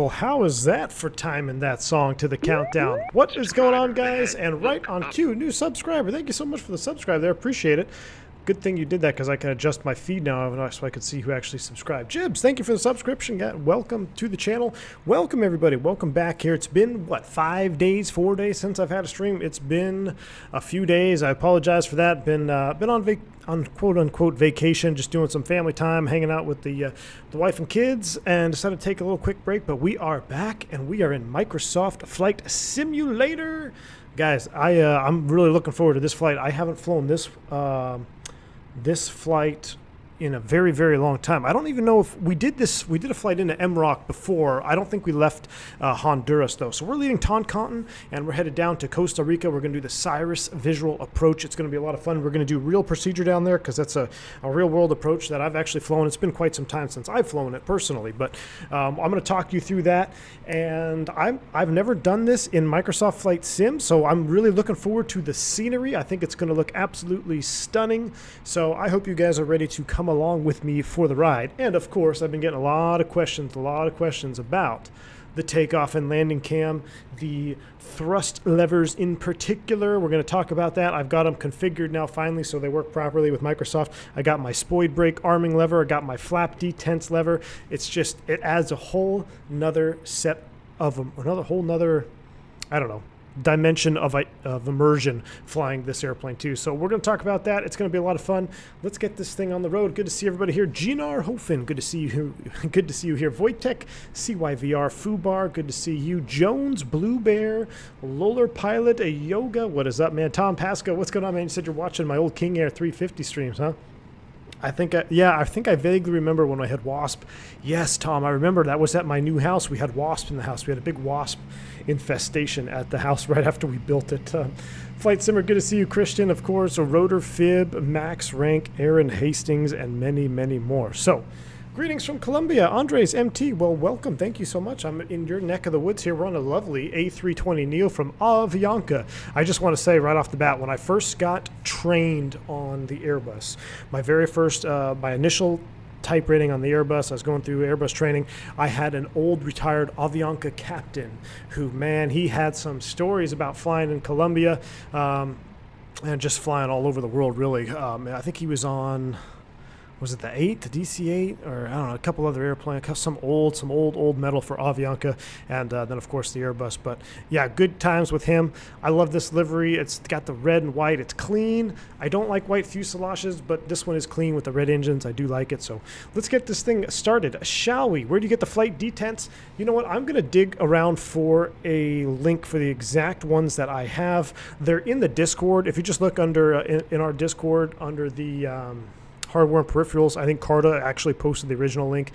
Well, how is that for timing that song to the countdown? What is going on, guys? And right on cue, new subscriber. Thank you so much for the subscribe there. Appreciate it. Good thing you did that because I can adjust my feed now so I can see who actually subscribed. Jibs, thank you for the subscription. Welcome to the channel. Welcome, everybody. Welcome back here. It's been, what, 4 days since I've had a stream? It's been a few days. I apologize for that. Been on quote-unquote vacation, just doing some family time, hanging out with the wife and kids, and decided to take a little quick break. But we are back, and we are in Microsoft Flight Simulator. Guys, I'm really looking forward to this flight. I haven't flown this flight in a very, very long time. I don't even know if we did this. We did a flight into MROC before. I don't think we left Honduras, though. So we're leaving Toncontin, and we're headed down to Costa Rica. We're going to do the Cyrus visual approach. It's going to be a lot of fun. We're going to do real procedure down there because that's a real-world approach that I've actually flown. It's been quite some time since I've flown it personally, but I'm going to talk you through that. And I've never done this in Microsoft Flight Sim, so I'm really looking forward to the scenery. I think it's going to look absolutely stunning. So I hope you guys are ready to come along with me for the ride. And of course, I've been getting a lot of questions about the takeoff and landing cam, the thrust levers in particular. We're going to talk about that. I've got them configured now finally so they work properly with Microsoft. I got my spoid brake arming lever. I got my flap detense lever. It's just, it adds a whole nother set of them, I don't know, dimension of immersion flying this airplane too. So we're going to talk about that. It's going to be a lot of fun. Let's get this thing on the road. Good to see everybody here. Ginar Hofen, good to see you. Good to see you here. Wojtek, CYVR, Fubar, good to see you. Jones, Blue Bear, Lolar Pilot, a Yoga. What is up, man? Tom Pasco, what's going on, man? You said you're watching my old King Air 350 streams, huh? I think I vaguely remember when I had wasp. Yes, Tom, I remember that was at my new house. We had wasp in the house. We had a big wasp infestation at the house right after we built it. Flight Simmer, good to see you. Christian, of course, a Rotor Fib, Max Rank, Aaron Hastings, and many, many more. So, greetings from Colombia. Andres MT, well, welcome. Thank you so much. I'm in your neck of the woods here. We're on a lovely A320neo from Avianca. I just want to say right off the bat, when I first got trained on the Airbus, my very first, my initial type rating on the Airbus, I was going through Airbus training, I had an old retired Avianca captain who, man, he had some stories about flying in Colombia and just flying all over the world, really. I think he was on, was it the 8, the DC-8, or I don't know, a couple other airplanes, some old metal for Avianca, and then of course the Airbus. But yeah, good times with him. I love this livery. It's got the red and white. It's clean. I don't like white fuselages, but this one is clean with the red engines. I do like it. So let's get this thing started, shall we? Where do you get the flight detents? You know what? I'm going to dig around for a link for the exact ones that I have. They're in the Discord. If you just look under in our Discord under the hardware and peripherals, I think Carta actually posted the original link.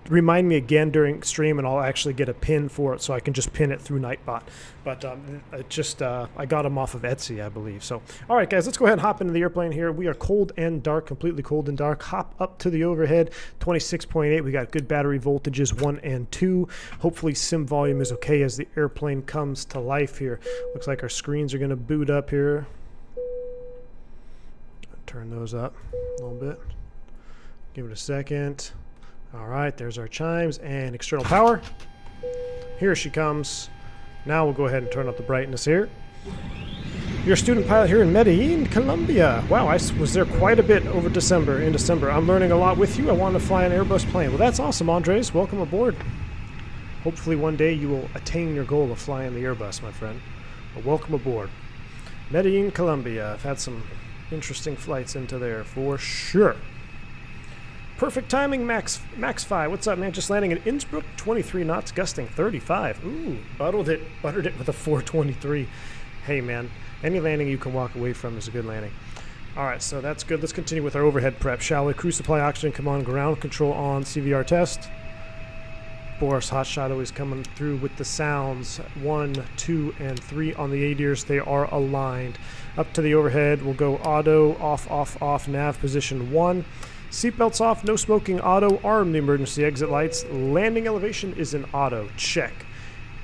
Remind me again during stream and I'll actually get a pin for it so I can just pin it through Nightbot. But I got them off of Etsy, I believe. So, all right, guys, let's go ahead and hop into the airplane here. We are cold and dark, completely cold and dark. Hop up to the overhead, 26.8. We got good battery voltages, 1 and 2. Hopefully sim volume is okay as the airplane comes to life here. Looks like our screens are going to boot up here. Turn those up a little bit. Give it a second. All right, there's our chimes and external power. Here she comes. Now we'll go ahead and turn up the brightness here. You're a student pilot here in Medellin, Colombia. Wow, I was there quite a bit in December. I'm learning a lot with you. I want to fly an Airbus plane. Well, that's awesome, Andres. Welcome aboard. Hopefully one day you will attain your goal of flying the Airbus, my friend. But welcome aboard. Medellin, Colombia. I've had some interesting flights into there for sure. Perfect timing, Max 5. What's up, man? Just landing in Innsbruck, 23 knots, gusting 35. Ooh, buttered it with a 423. Hey, man, any landing you can walk away from is a good landing. All right, so that's good. Let's continue with our overhead prep, shall we? Crew supply oxygen, come on, ground control on, CVR test. Boris Hotshot always coming through with the sounds. 1, 2, and 3 on the ADIRs. They are aligned. Up to the overhead, we'll go auto, off, nav position 1. Seatbelts off, no smoking, auto, arm the emergency exit lights. Landing elevation is in auto, check.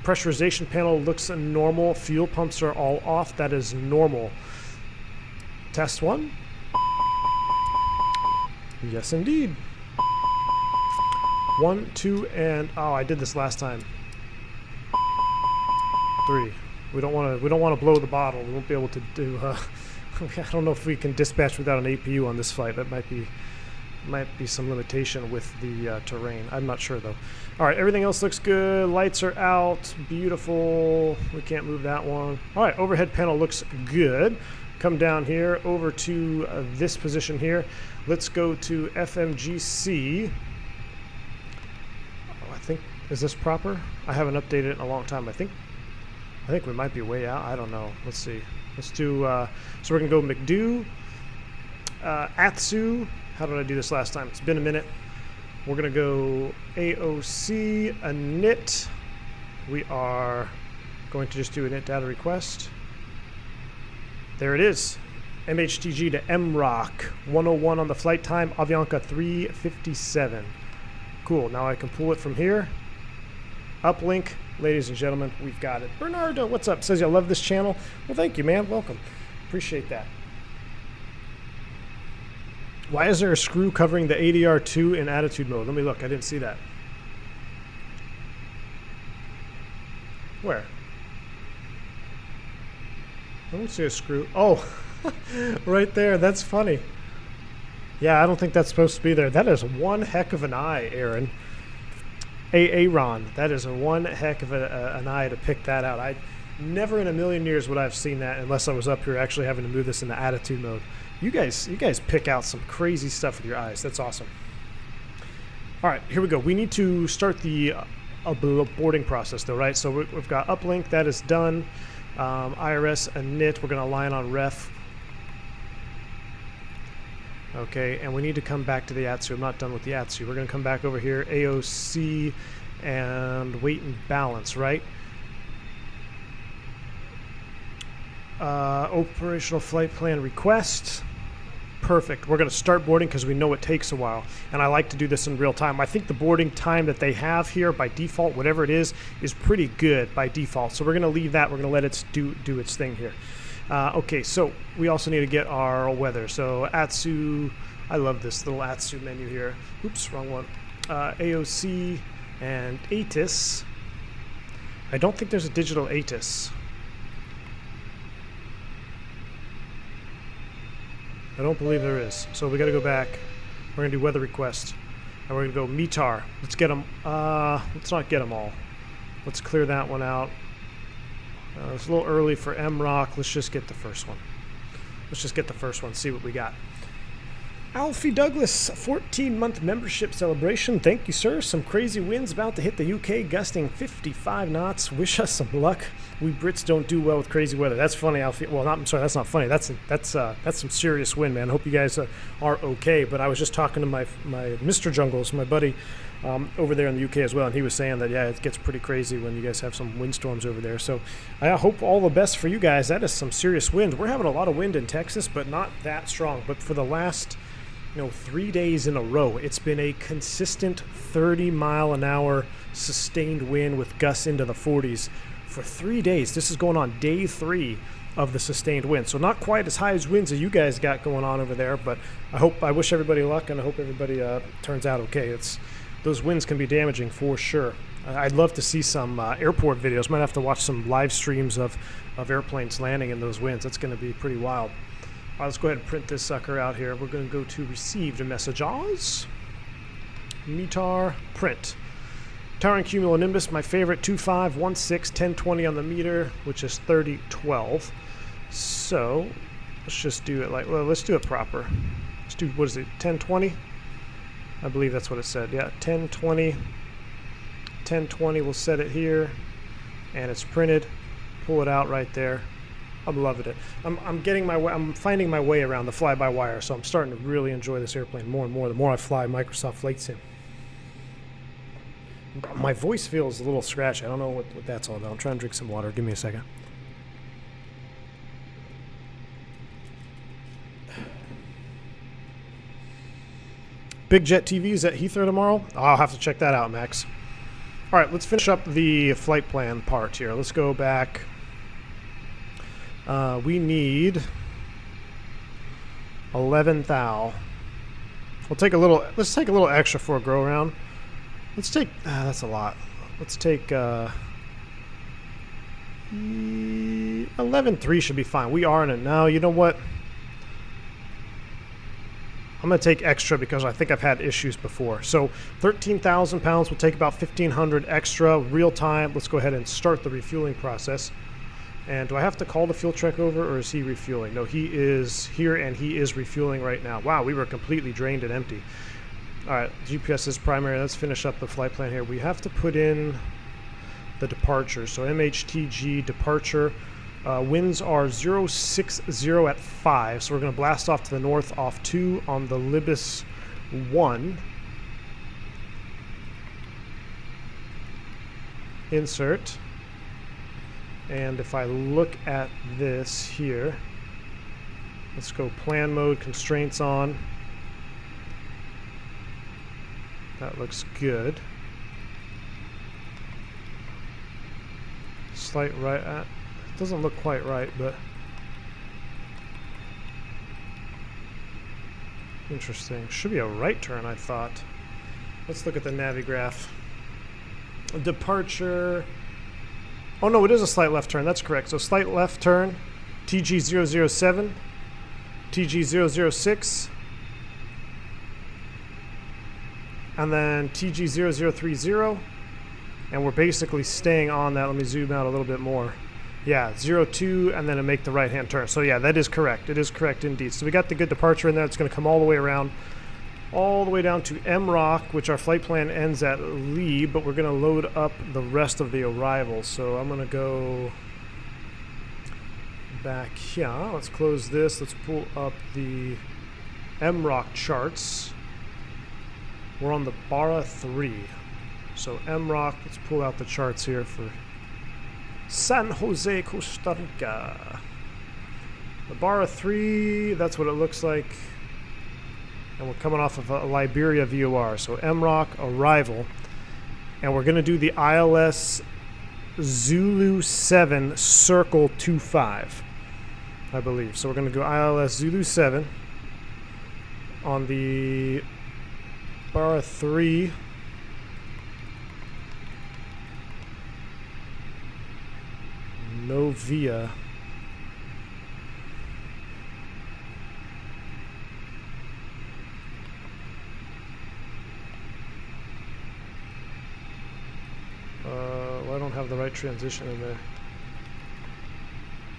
Pressurization panel looks normal. Fuel pumps are all off, that is normal. Test 1. Yes, indeed. 1, 2, and oh, I did this last time. 3. We don't want to blow the bottle. We won't be able to do. I don't know if we can dispatch without an APU on this flight. That might be some limitation with the terrain. I'm not sure though. All right, everything else looks good. Lights are out. Beautiful. We can't move that one. All right, overhead panel looks good. Come down here over to this position here. Let's go to FMGC. Oh, I think, is this proper? I haven't updated it in a long time. I think we might be way out. I don't know. Let's see. Let's do, so we're gonna go McDo, Atsu. How did I do this last time? It's been a minute. We're gonna go AOC, init. We are going to just do init data request. There it is. MHTG to MROC, 101 on the flight time, Avianca 357. Cool, now I can pull it from here. Uplink, ladies and gentlemen, we've got it. Bernardo, what's up? Says you love this channel. Well, thank you, man. Welcome. Appreciate that. Why is there a screw covering the ADR2 in attitude mode? Let me look. I didn't see that. Where? I don't see a screw. Oh, right there. That's funny. Yeah, I don't think that's supposed to be there. That is one heck of an eye, Aaron. Aaron. That is one heck of an eye to pick that out. I never in a million years would I have seen that unless I was up here actually having to move this into attitude mode. You guys pick out some crazy stuff with your eyes. That's awesome. All right, here we go. We need to start the boarding process though, right? So we've got uplink. That is done. IRS init. We're going to align on ref. Okay, and we need to come back to the ATSU. I'm not done with the ATSU. We're going to come back over here, AOC, and weight and balance, right? Operational flight plan request. Perfect. We're going to start boarding because we know it takes a while, and I like to do this in real time. I think the boarding time that they have here by default, whatever it is pretty good by default. So we're going to leave that. We're going to let it do its thing here. Okay, so we also need to get our weather. So ATSU, I love this little ATSU menu here. Oops, wrong one. AOC and ATIS. I don't think there's a digital ATIS. I don't believe there is. So we got to go back. We're going to do weather request. And we're going to go METAR. Let's get them. Let's not get them all. Let's clear that one out. It's a little early for MROC. Let's just get the first one. Let's just get the first one, see what we got. Alfie Douglas, 14-month membership celebration. Thank you, sir. Some crazy winds about to hit the UK, gusting 55 knots. Wish us some luck. We Brits don't do well with crazy weather. That's funny, Alfie. Well, I'm sorry, that's not funny. That's some serious wind, man. Hope you guys are okay. But I was just talking to my Mr. Jungles, my buddy, over there in the UK as well, and he was saying that, yeah, it gets pretty crazy when you guys have some windstorms over there. So I hope all the best for you guys. That is some serious wind. We're having a lot of wind in Texas, but not that strong. But for the last 3 days in a row, it's been a consistent 30-mile-an-hour sustained wind with gusts into the 40s for 3 days. This is going on day 3 of the sustained wind. So not quite as high as winds that you guys got going on over there, but I wish everybody luck, and I hope everybody turns out okay. Those winds can be damaging for sure. I'd love to see some airport videos. Might have to watch some live streams of airplanes landing in those winds. That's going to be pretty wild. All right, let's go ahead and print this sucker out here. We're going to go to received messages. METAR print. Tower and cumulonimbus, my favorite, 2516 1020 on the meter, which is 3012. So let's just do it let's do it proper. Let's do, what is it, 1020? I believe that's what it said. Yeah, 1020. 1020, we'll set it here, and it's printed. Pull it out right there. I'm loving it. I'm finding my way around the fly-by-wire, so I'm starting to really enjoy this airplane more and more the more I fly Microsoft Flight Sim. My voice feels a little scratchy. I don't know what that's all about. I'm trying to drink some water. Give me a second. Big Jet TV's at Heathrow tomorrow? I'll have to check that out, Max. All right, let's finish up the flight plan part here. Let's go back. We need 11 thou. Let's take a little extra for a grow around. Let's take, that's a lot. Let's take, 11.3 should be fine. We are in it now. You know what? I'm going to take extra because I think I've had issues before. So 13,000 pounds will take about 1,500 extra real time. Let's go ahead and start the refueling process. And do I have to call the fuel truck over, or is he refueling? No, he is here and he is refueling right now. Wow, we were completely drained and empty. All right, GPS is primary. Let's finish up the flight plan here. We have to put in the departure. So MHTG departure. Winds are 060 at 5, so we're going to blast off to the north off 2 on the Libis 1. Insert. And if I look at this here, let's go plan mode, constraints on. That looks good. Slight right. Doesn't look quite right, but interesting. Should be a right turn, I thought. Let's look at the navigraph. Departure. Oh no, it is a slight left turn. That's correct. So slight left turn, TG007, TG006, and then TG0030, and we're basically staying on that. Let me zoom out a little bit more. Yeah, 02, and then make the right-hand turn. So yeah, that is correct. It is correct indeed. So we got the good departure in there. It's going to come all the way around, all the way down to MROC, which our flight plan ends at Lee, but we're going to load up the rest of the arrivals. So I'm going to go back here. Let's close this. Let's pull up the MROC charts. We're on the Barra 3. So MROC, let's pull out the charts here for San Jose, Costa Rica. The Barra 3, that's what it looks like. And we're coming off of a Liberia VOR. So MROC arrival. And we're going to do the ILS Zulu 7 Circle 25, I believe. So we're going to go ILS Zulu 7 on the Barra 3. Novia. Well, I don't have the right transition in there.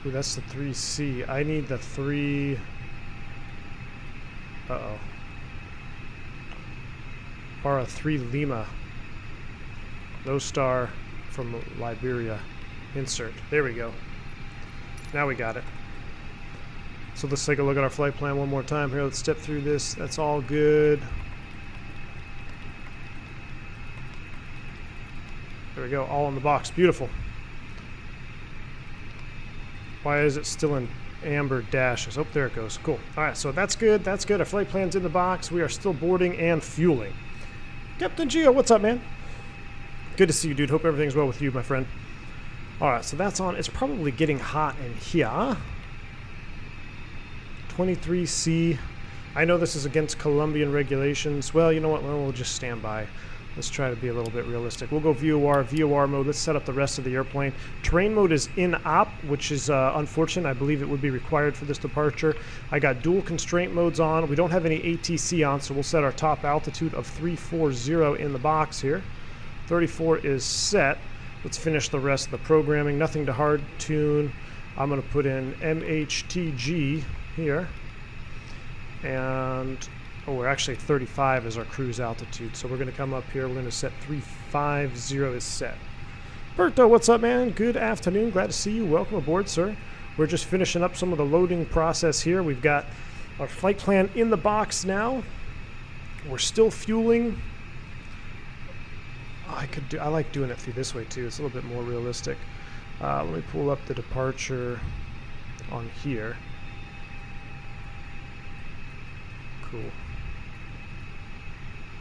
Ooh, that's the 3C. I need the 3. Uh-oh. Barra 3 Lima. No star from Liberia. Insert. There we go. Now we got it. So let's take a look at our flight plan one more time here. Let's step through this. That's all good. There we go. All in the box. Beautiful. Why is it still in amber dashes? Oh, there it goes. Cool. All right, so that's good. That's good. Our flight plan's in the box. We are still boarding and fueling. Captain Geo, what's up, man? Good to see you, dude. Hope everything's well with you, my friend. All right, so that's on. It's probably getting hot in here. 23C. I know this is against Colombian regulations. Well, you know what? Well, we'll just stand by. Let's try to be a little bit realistic. We'll go VOR mode. Let's set up the rest of the airplane. Terrain mode is in op, which is unfortunate. I believe it would be required for this departure. I got dual constraint modes on. We don't have any ATC on, so we'll set our top altitude of 340 in the box here. 34 is set. Let's finish the rest of the programming. Nothing to hard tune. I'm going to put in MHTG here. And, oh, we're actually 35 as our cruise altitude. So we're going to come up here. We're going to set 350 is set. Berto, what's up, man? Good afternoon. Glad to see you. Welcome aboard, sir. We're just finishing up some of the loading process here. We've got our flight plan in the box now. We're still fueling. I like doing it through this way too. It's a little bit more realistic. Let me pull up the departure on here. Cool.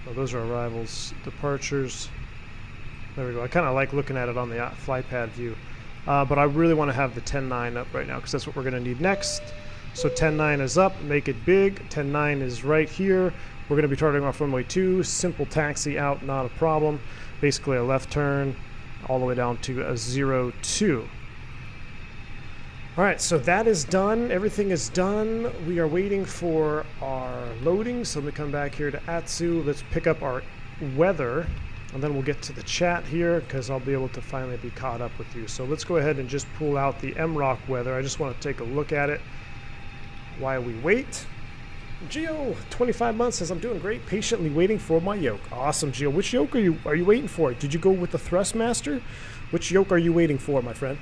Oh, those are arrivals. Departures. There we go. I kind of like looking at it on the flight pad view. But I really want to have the 10.9 up right now because that's what we're going to need next. So 10.9 is up. Make it big. 10.9 is right here. We're going to be charting off runway 2. Simple taxi out, not a problem. Basically a left turn all the way down to a 02. All right, so that is done. Everything is done. We are waiting for our loading. So let me come back here to Atsu. Let's pick up our weather, and then we'll get to the chat here because I'll be able to finally be caught up with you. So let's go ahead and just pull out the MROC weather. I just want to take a look at it while we wait. Geo, 25 months says, I'm doing great, patiently waiting for my yoke. Awesome, Geo. Which yoke are you waiting for? Did you go with the Thrustmaster? Which yoke are you waiting for, my friend?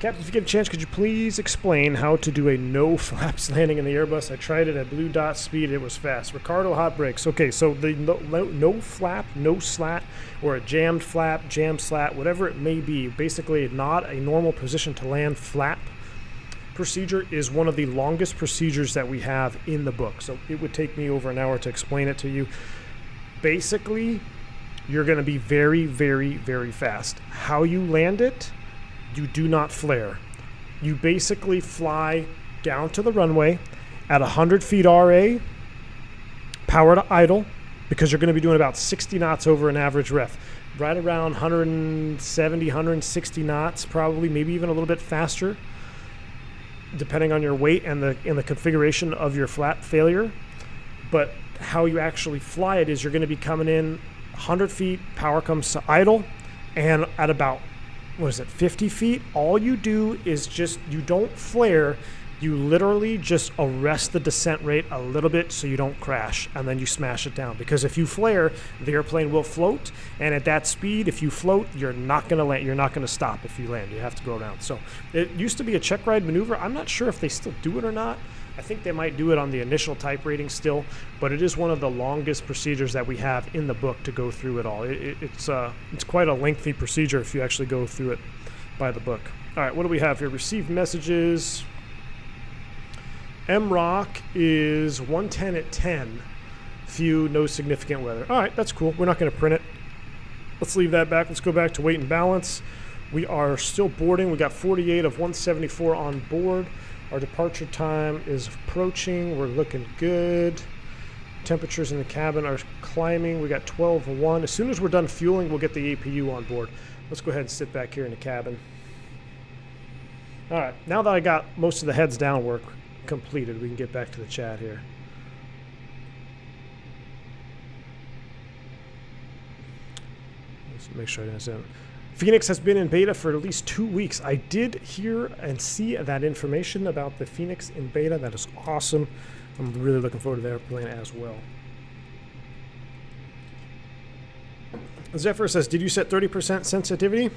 Captain, if you get a chance, could you please explain how to do a no flaps landing in the Airbus? I tried it at blue dot speed. It was fast. Ricardo, hot brakes. Okay, so the no flap, no slat, or a jammed flap, jam slat, whatever it may be, basically not a normal position to land flap procedure is one of the longest procedures that we have in the book. So it would take me over an hour to explain it to you. Basically, you're going to be very, very, very fast. How you land it, you do not flare. You basically fly down to the runway at 100 feet RA, power to idle, because you're going to be doing about 60 knots over an average ref. Right around 170, 160 knots, probably, maybe even a little bit faster, depending on your weight and the configuration of your flap failure. But how you actually fly it is you're going to be coming in 100 feet, power comes to idle, and at about 50 feet, all you do is you don't flare, you literally just arrest the descent rate a little bit so you don't crash, and then you smash it down. Because if you flare, the airplane will float, and at that speed, if you float, you're not going to land. You're not going to stop if you land. You have to go around. So it used to be a check ride maneuver. I'm not sure if they still do it or not. I think they might do it on the initial type rating still, but it is one of the longest procedures that we have in the book to go through it all. It's quite a lengthy procedure if you actually go through it by the book. All right, what do we have here? Received messages. MROC is 110 at 10. Few, no significant weather. All right, that's cool. We're not going to print it. Let's leave that back. Let's go back to weight and balance. We are still boarding. We got 48 of 174 on board. Our departure time is approaching. We're looking good. Temperatures in the cabin are climbing. We got 12:01. As soon as we're done fueling, we'll get the APU on board. Let's go ahead and sit back here in the cabin. All right, now that I got most of the heads down work completed, we can get back to the chat here. Let's make sure I didn't say it. Phoenix has been in beta for at least 2 weeks. I did hear and see that information about the Phoenix in beta. That is awesome. I'm really looking forward to the airplane as well. Zephyr says, did you set 30% sensitivity?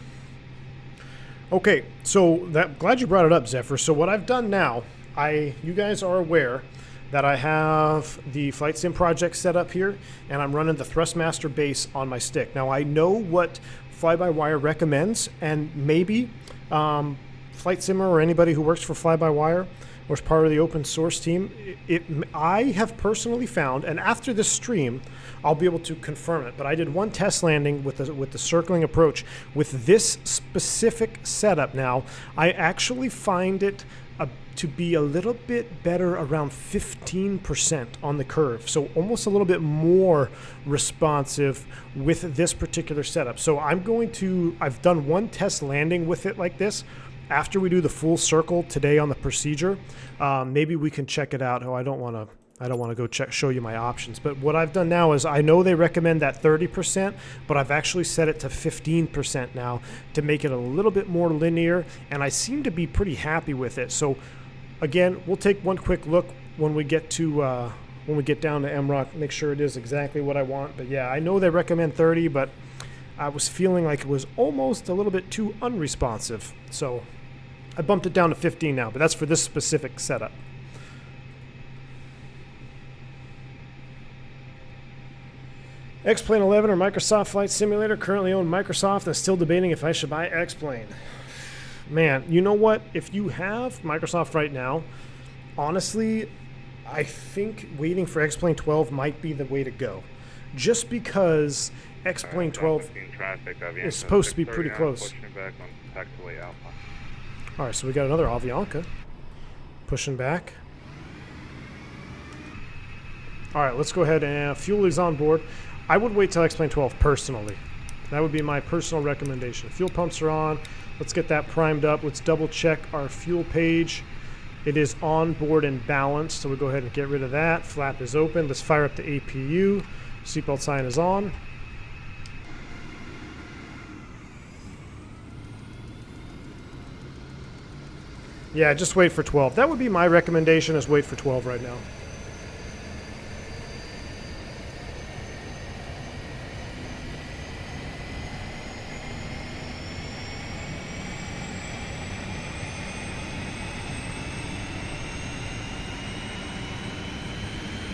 Okay, so glad you brought it up, Zephyr. So what I've done now, you guys are aware that I have the Flight Sim project set up here, and I'm running the Thrustmaster base on my stick. Now I know what Fly-by-Wire recommends, and maybe Flight Simmer or anybody who works for Fly-by-Wire or is part of the open source team, I have personally found, and after this stream, I'll be able to confirm it, but I did one test landing with the circling approach. With this specific setup now, I actually find it to be a little bit better, around 15% on the curve. So almost a little bit more responsive with this particular setup. So I've done one test landing with it like this. After we do the full circle today on the procedure, maybe we can check it out. Oh, I don't want to go show you my options. But what I've done now is I know they recommend that 30%, but I've actually set it to 15% now to make it a little bit more linear, and I seem to be pretty happy with it. So again, we'll take one quick look when we get to when we get down to MROC, make sure it is exactly what I want. But yeah, I know they recommend 30, but I was feeling like it was almost a little bit too unresponsive. So I bumped it down to 15 now, but that's for this specific setup. X-Plane 11 or Microsoft Flight Simulator. Currently own Microsoft and still debating if I should buy X-Plane. Man, you know what? If you have Microsoft right now, honestly, I think waiting for X-Plane 12 might be the way to go. Just because X-Plane 12 is supposed to be pretty close. All right, so we got another Avianca pushing back. All right, let's go ahead and fuel is on board. I would wait till X-Plane 12 personally. That would be my personal recommendation. Fuel pumps are on. Let's get that primed up. Let's double check our fuel page. It is on board and balanced, so we'll go ahead and get rid of that. Flap is open. Let's fire up the APU. Seatbelt sign is on. Yeah, just wait for 12. That would be my recommendation, is wait for 12 right now.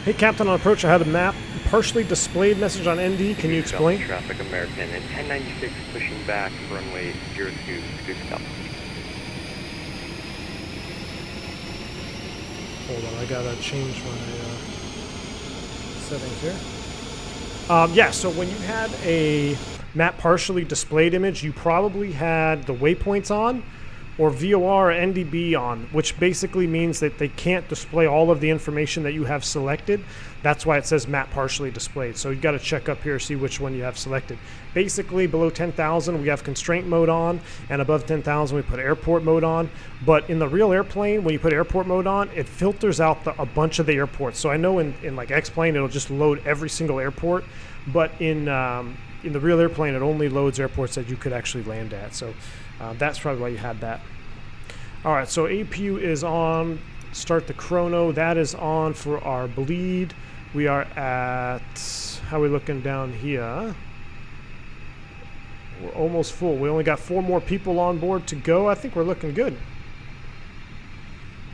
Hey, Captain, on approach, I had a map partially displayed message on ND. Can you explain? Traffic American and 1096 pushing back runway 02 good stop. Hold on, I gotta change my settings here. Yeah, so when you had a map partially displayed image, you probably had the waypoints on, or VOR or NDB on, which basically means that they can't display all of the information that you have selected. That's why it says map partially displayed. So you got to check up here, see which one you have selected. Basically, below 10,000, we have constraint mode on, and above 10,000, we put airport mode on. But in the real airplane, when you put airport mode on, it filters out a bunch of the airports. So I know in like X-Plane, it'll just load every single airport, but in the real airplane, it only loads airports that you could actually land at. So that's probably why you had that. All right, so APU is on. Start the chrono. That is on for our bleed. We are at, how are we looking down here? We're almost full. We only got 4 more people on board to go. I think we're looking good.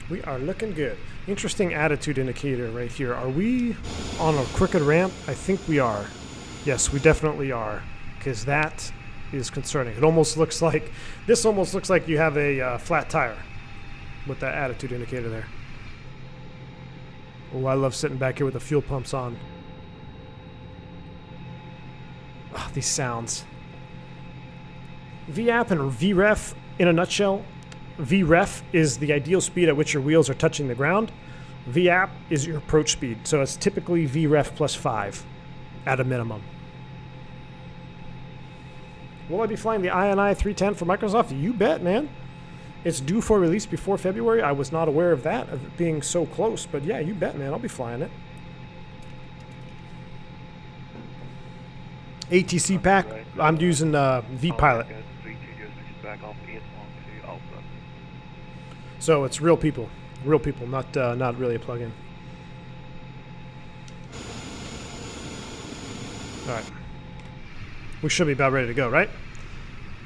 We are looking good. Interesting attitude indicator right here. Are we on a crooked ramp? I think we are. Yes, we definitely are, because that is concerning. It almost looks like, this almost looks like you have a flat tire with that attitude indicator there. Oh, I love sitting back here with the fuel pumps on. Oh, these sounds. VAP and VREF in a nutshell. VREF is the ideal speed at which your wheels are touching the ground. VAP is your approach speed. So it's typically VREF plus 5 at a minimum. Will I be flying the INI 310 for Microsoft? You bet, man. It's due for release before February. I was not aware of that, of it being so close. But yeah, you bet, man. I'll be flying it. ATC pack. I'm using V-Pilot. So it's real people. Real people, not really a plug-in. All right. We should be about ready to go, right?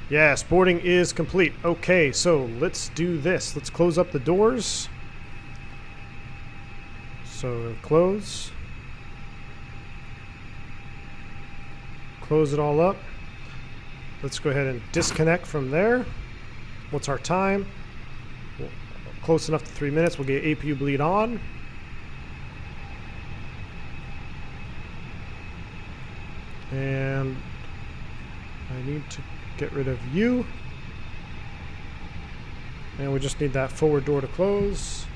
Yes, boarding is complete. Okay, so let's do this. Let's close up the doors. So close. Close it all up. Let's go ahead and disconnect from there. What's our time? Close enough to 3 minutes. We'll get APU bleed on. And I need to get rid of you. And we just need that forward door to close.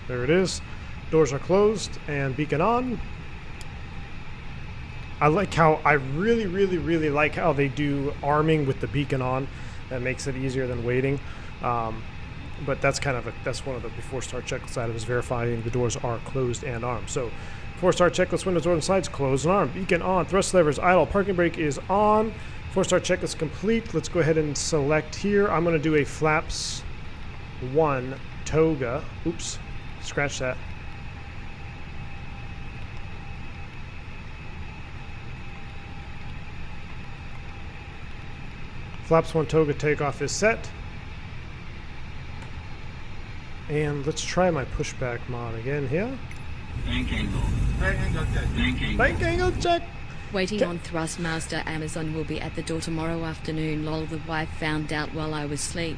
There it is. Doors are closed and beacon on. I really like how they do arming with the beacon on. That makes it easier than waiting. But that's that's one of the before start checklist items, verifying the doors are closed and armed. So before start checklist, windows, doors, and sides closed and armed. Beacon on, thrust levers idle, parking brake is on. Before start checklist complete. Let's go ahead and select here. I'm going to do a flaps 1 Toga. Oops, scratch that. Flaps 1 Toga takeoff is set. And let's try my pushback mod again here. Bank angle. Bank angle check. Bank angle. Bank angle check. Waiting on Thrustmaster. Amazon will be at the door tomorrow afternoon. Lol, the wife found out while I was asleep.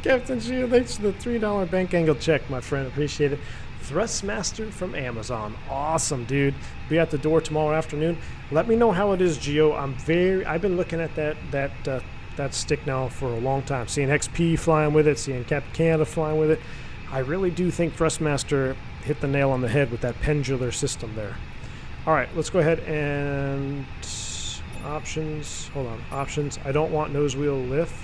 Captain Shield, thanks for the $3 bank angle check, my friend. Appreciate it. Thrustmaster from Amazon. Awesome, dude. Be at the door tomorrow afternoon. Let me know how it is, Geo. I've been looking at that stick now for a long time. Seeing XP flying with it, seeing Captain Canada flying with it. I really do think Thrustmaster hit the nail on the head with that pendular system there. All right, let's go ahead and options. Hold on, options. I don't want nose wheel lift.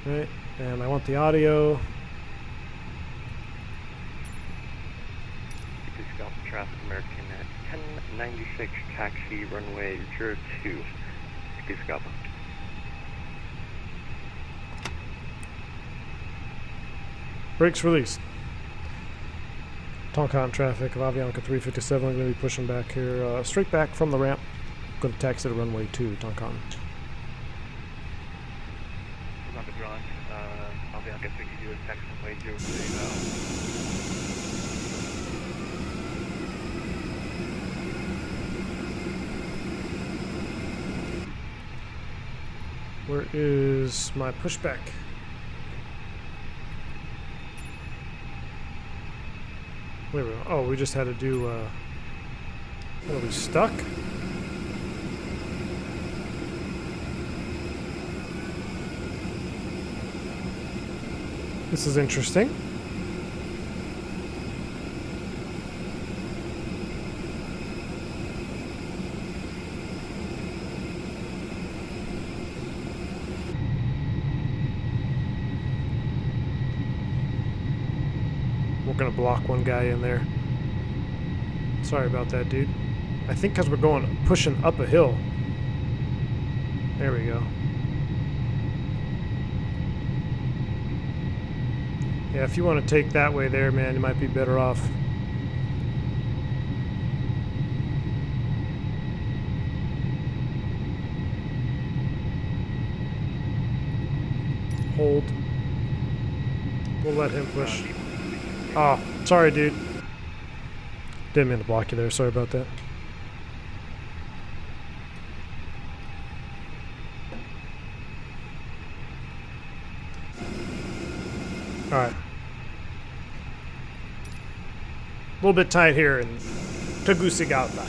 Right, and I want the audio. Scout traffic American at 1096 taxi runway 02. Scout. Brakes released. Tonkan traffic of Avianca 357. I'm going to be pushing back here, straight back from the ramp. Going to taxi to runway 2, Tonkan. Number drawn. Avianca 62 taxi runway 03. Where is my pushback? Wait a minute. Oh, we just had to do, what, are we stuck? This is interesting. We're gonna block one guy in there. Sorry about that, dude. I think because we're pushing up a hill. There we go. Yeah, if you want to take that way there, man, you might be better off. Hold. We'll let him push. Oh, sorry, dude. Didn't mean to block you there. Sorry about that. All right. A little bit tight here in Tegucigalpa.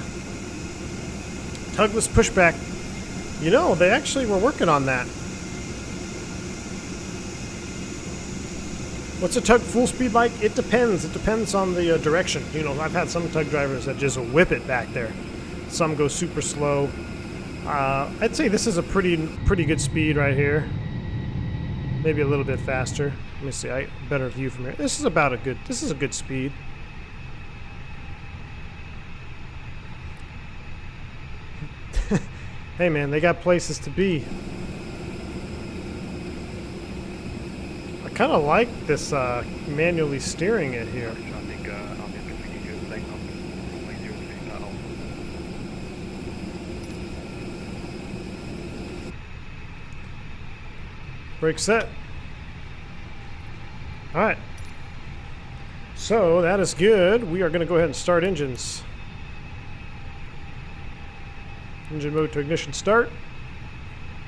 Tugless pushback. You know, they actually were working on that. What's a tug full speed like? It depends. It depends on the direction. You know, I've had some tug drivers that just whip it back there. Some go super slow. I'd say this is a pretty good speed right here. Maybe a little bit faster. Let me see. Better view from here. This is about a good. This is a good speed. Hey man, they got places to be. I kind of like this manually steering it here. Brake set. All right. So that is good. We are going to go ahead and start engines. Engine mode to ignition start.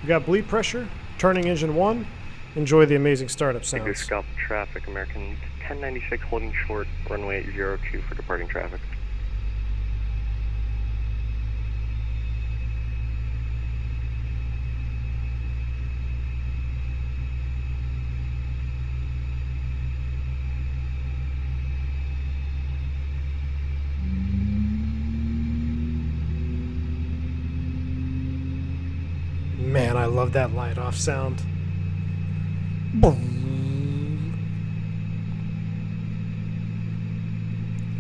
We got bleed pressure. Turning engine 1. Enjoy the amazing startup sounds. Scout traffic, American 1096 holding short, runway 02 for departing traffic. Man, I love that light off sound.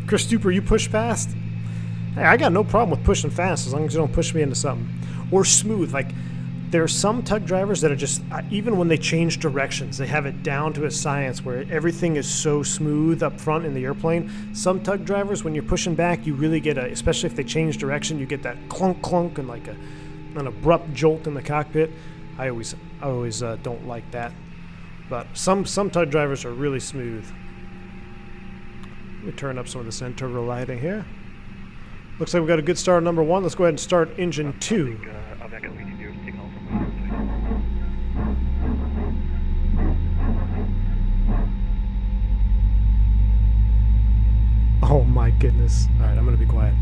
Chris Stuper, you push fast? Hey, I got no problem with pushing fast as long as you don't push me into something. Or smooth. Like, there are some tug drivers that are just, even when they change directions, they have it down to a science where everything is so smooth up front in the airplane. Some tug drivers, when you're pushing back, you really get especially if they change direction, you get that clunk clunk and like an abrupt jolt in the cockpit. I always don't like that. But some tug drivers are really smooth. Let me turn up some of the center lighting here. Looks like we got a good start on number 1. Let's go ahead and start engine 2. Oh my goodness. All right, I'm going to be quiet.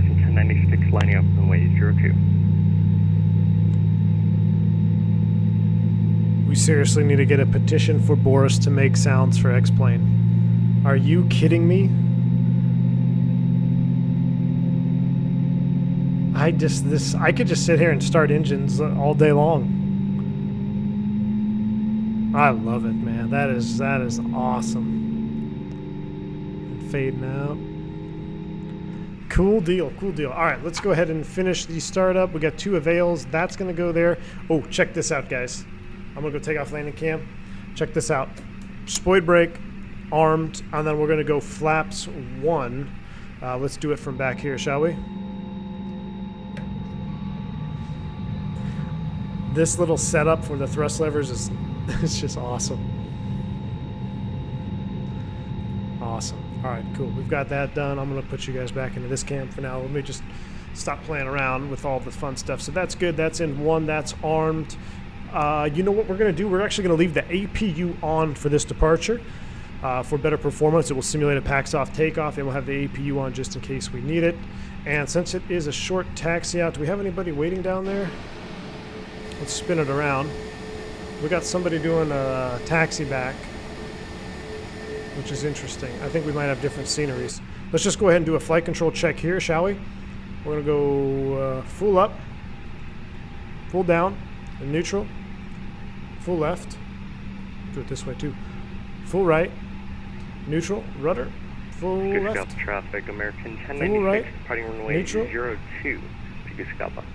American 1096 lining up runway 02. We seriously need to get a petition for Boris to make sounds for X-Plane. Are you kidding me? I could just sit here and start engines all day long. I love it, man. That is awesome. Fading out. Cool deal, cool deal. All right, let's go ahead and finish the startup. We got 2 avails. That's going to go there. Oh, check this out, guys. I'm going to go take off landing cam. Check this out. Spoid brake, armed, and then we're going to go flaps 1. Let's do it from back here, shall we? This little setup for the thrust levers is it's just awesome. Awesome. All right, cool. We've got that done. I'm going to put you guys back into this cam for now. Let me just stop playing around with all the fun stuff. So that's good. That's in 1. That's armed. You know what we're going to do? We're actually going to leave the APU on for this departure. For better performance, it will simulate a packs off takeoff, and we'll have the APU on just in case we need it. And since it is a short taxi out, do we have anybody waiting down there? Let's spin it around. We got somebody doing a taxi back, which is interesting. I think we might have different sceneries. Let's just go ahead and do a flight control check here, shall we? We're going to go full up, full down, and neutral, full left. Do it this way too. Full right, neutral, rudder, full left. Scout traffic, American Full 1096, right, departing runway neutral. 02. Good scout punch.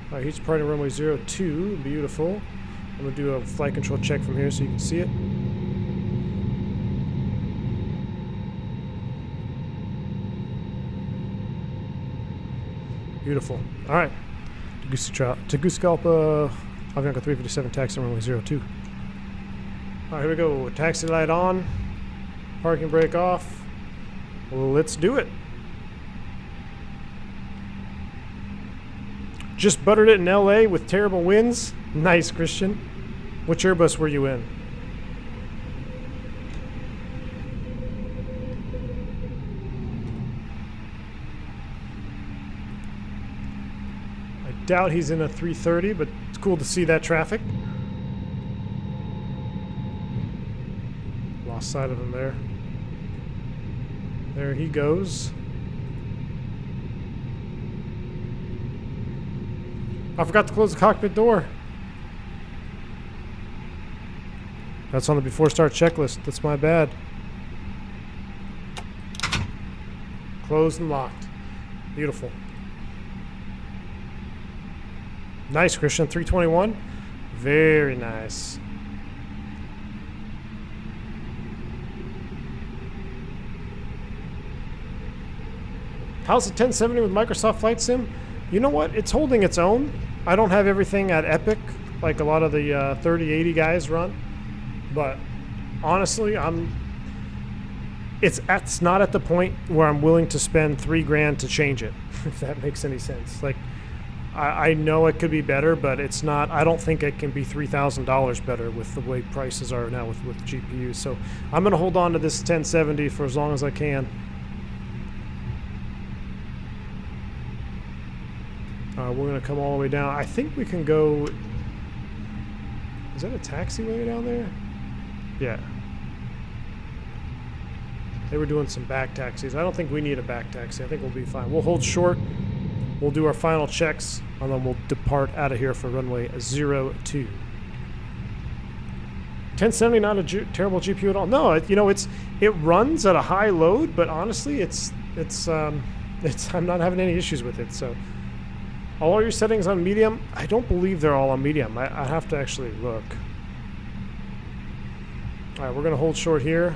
All right, he's departing runway 02. Beautiful. I'm going to do a flight control check from here so you can see it. Beautiful. All right. Tegucigalpa, Avianca 357, taxi runway 02. All right, here we go. Taxi light on. Parking brake off. Well, let's do it. Just buttered it in LA with terrible winds. Nice, Christian. Which Airbus were you in? I doubt he's in a 330, but it's cool to see that traffic. Lost sight of him there. There he goes. I forgot to close the cockpit door. That's on the before start checklist. That's my bad. Closed and locked. Beautiful. Nice, Christian. 321. Very nice. How's the 1070 with Microsoft Flight Sim? You know what? It's holding its own. I don't have everything at Epic like a lot of the 3080 guys run, but honestly, it's not at the point where I'm willing to spend $3,000 to change it, if that makes any sense. Like, I know it could be better, but it's not. I don't think it can be $3,000 better with the way prices are now with GPUs. So I'm going to hold on to this 1070 for as long as I can. We're going to come all the way down. I think we can go... Is that a taxiway down there? Yeah. They were doing some back taxis. I don't think we need a back taxi. I think we'll be fine. We'll hold short. We'll do our final checks, and then we'll depart out of here for runway 02. 1070, not a terrible GPU at all. No, it runs at a high load, but honestly, I'm not having any issues with it. So, all your settings on medium? I don't believe they're all on medium. I have to actually look. All right, we're gonna hold short here.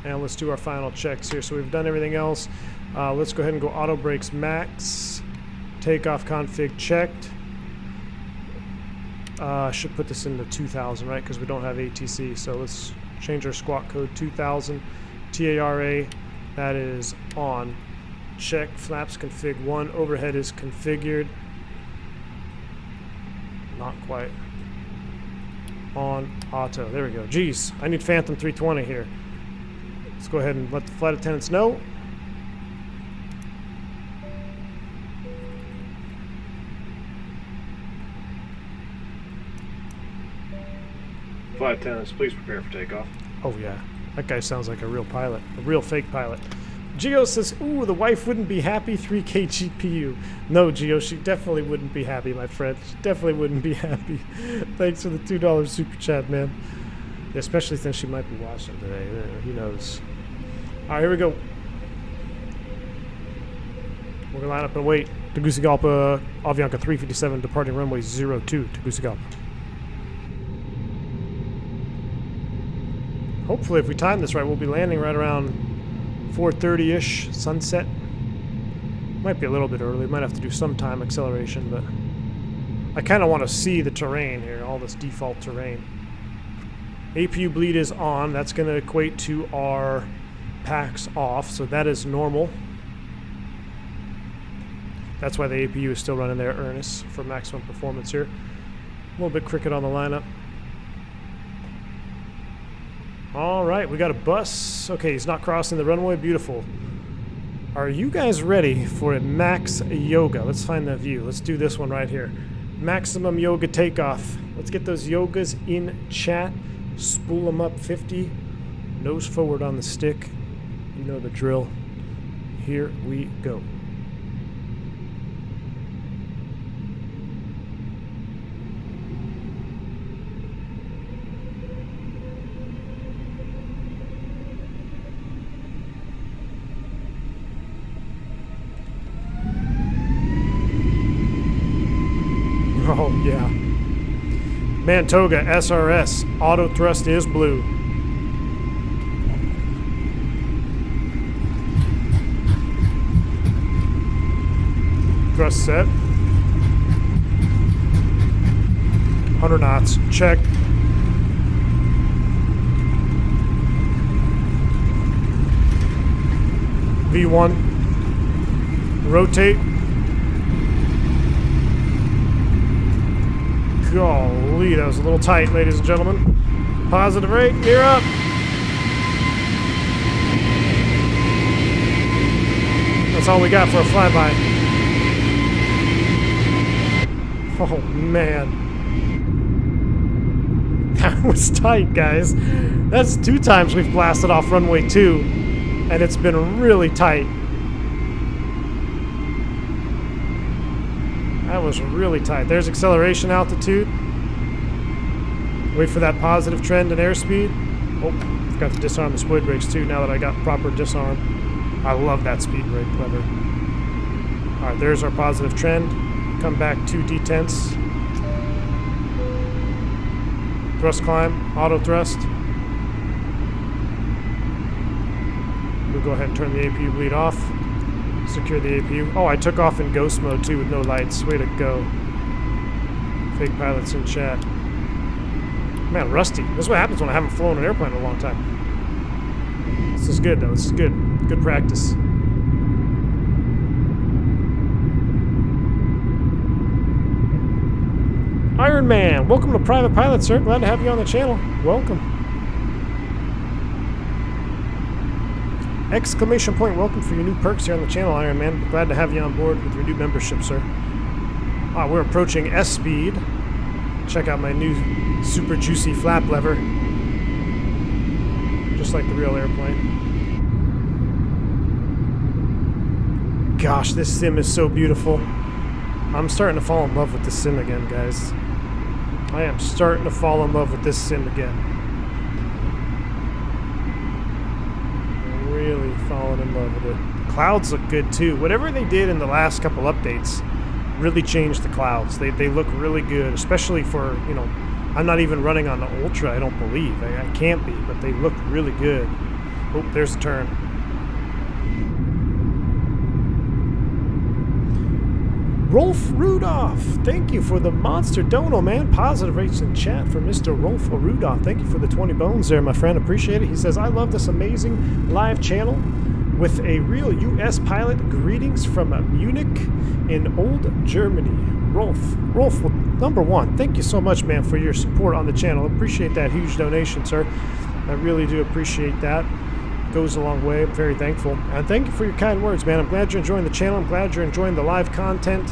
And let's do our final checks here. So we've done everything else. Let's go ahead and go auto brakes max. Takeoff config checked. I should put this into 2000, right? Because we don't have ATC. So let's change our squawk code 2000. TARA, that is on. Check. Flaps config 1. Overhead is configured. Not quite. On auto. There we go. Geez, I need Phantom 320 here. Let's go ahead and let the flight attendants know. Flight attendants, please prepare for takeoff. Oh yeah, that guy sounds like a real pilot, a real fake pilot. Geo says, ooh, the wife wouldn't be happy, 3K GPU. No, Geo, she definitely wouldn't be happy, my friend. She definitely wouldn't be happy. Thanks for the $2 super chat, man. Especially since she might be watching today. Who knows? All right, here we go. We're going to line up and wait. Tegucigalpa, Avianca 357, departing runway 02, Tegucigalpa. Hopefully, if we time this right, we'll be landing right around 4:30-ish, sunset. Might be a little bit early. Might have to do some time acceleration, but I kind of want to see the terrain here, all this default terrain. APU bleed is on. That's going to equate to our packs off, so that is normal. That's why the APU is still running there, Ernest, for maximum performance here. A little bit cricket on the lineup. All right, we got a bus. Okay, he's not crossing the runway. Beautiful. Are you guys ready for a max yoga? Let's find that view. Let's do this one right here. Maximum yoga takeoff. Let's get those yogas in chat. Spool them up 50. Nose forward on the stick. You know the drill. Here we go. Oh, yeah. Man, Toga, SRS. Auto thrust is blue. Thrust set. 100 knots. Check. V1. Rotate. Golly, that was a little tight, ladies and gentlemen. Positive rate, gear up. That's all we got for a flyby. Oh, man. That was tight, guys. That's 2 times we've blasted off runway 2, and it's been really tight. That was really tight. There's acceleration altitude. Wait for that positive trend in airspeed. Oh, forgot to disarm the split brakes too now that I got proper disarm. I love that speed brake lever. Alright, there's our positive trend. Come back 2 detents. Thrust climb, auto thrust. We'll go ahead and turn the APU bleed off. Secure the APU. Oh, I took off in ghost mode too with no lights. Way to go. Fake pilots in chat. Man, rusty. This is what happens when I haven't flown an airplane in a long time. This is good though. This is good. Good practice. Iron Man, welcome to Private Pilot, sir. Glad to have you on the channel. Welcome. Exclamation point, welcome for your new perks here on the channel, Iron Man. Glad to have you on board with your new membership, sir. We're approaching S-speed. Check out my new super juicy flap lever. Just like the real airplane. Gosh, this sim is so beautiful. I'm starting to fall in love with this sim again, guys. I am starting to fall in love with this sim again. Really falling in love with it. Clouds look good too. Whatever they did in the last couple updates really changed the clouds. They look really good, especially for, you know, I'm not even running on the Ultra, I don't believe. I can't be, but they look really good. Oh, there's the turn. Rolf Rudolph, thank you for the monster dono, man. Positive rates in chat for Mr. Rolf Rudolph. Thank you for the 20 bones there, my friend. Appreciate it. He says, I love this amazing live channel with a real U.S. pilot. Greetings from Munich in old Germany. Rolf, well, number one, thank you so much, man, for your support on the channel. Appreciate that huge donation, sir. I really do appreciate that. goes a long way. I'm very thankful. And thank you for your kind words, man. I'm glad you're enjoying the channel. I'm glad you're enjoying the live content.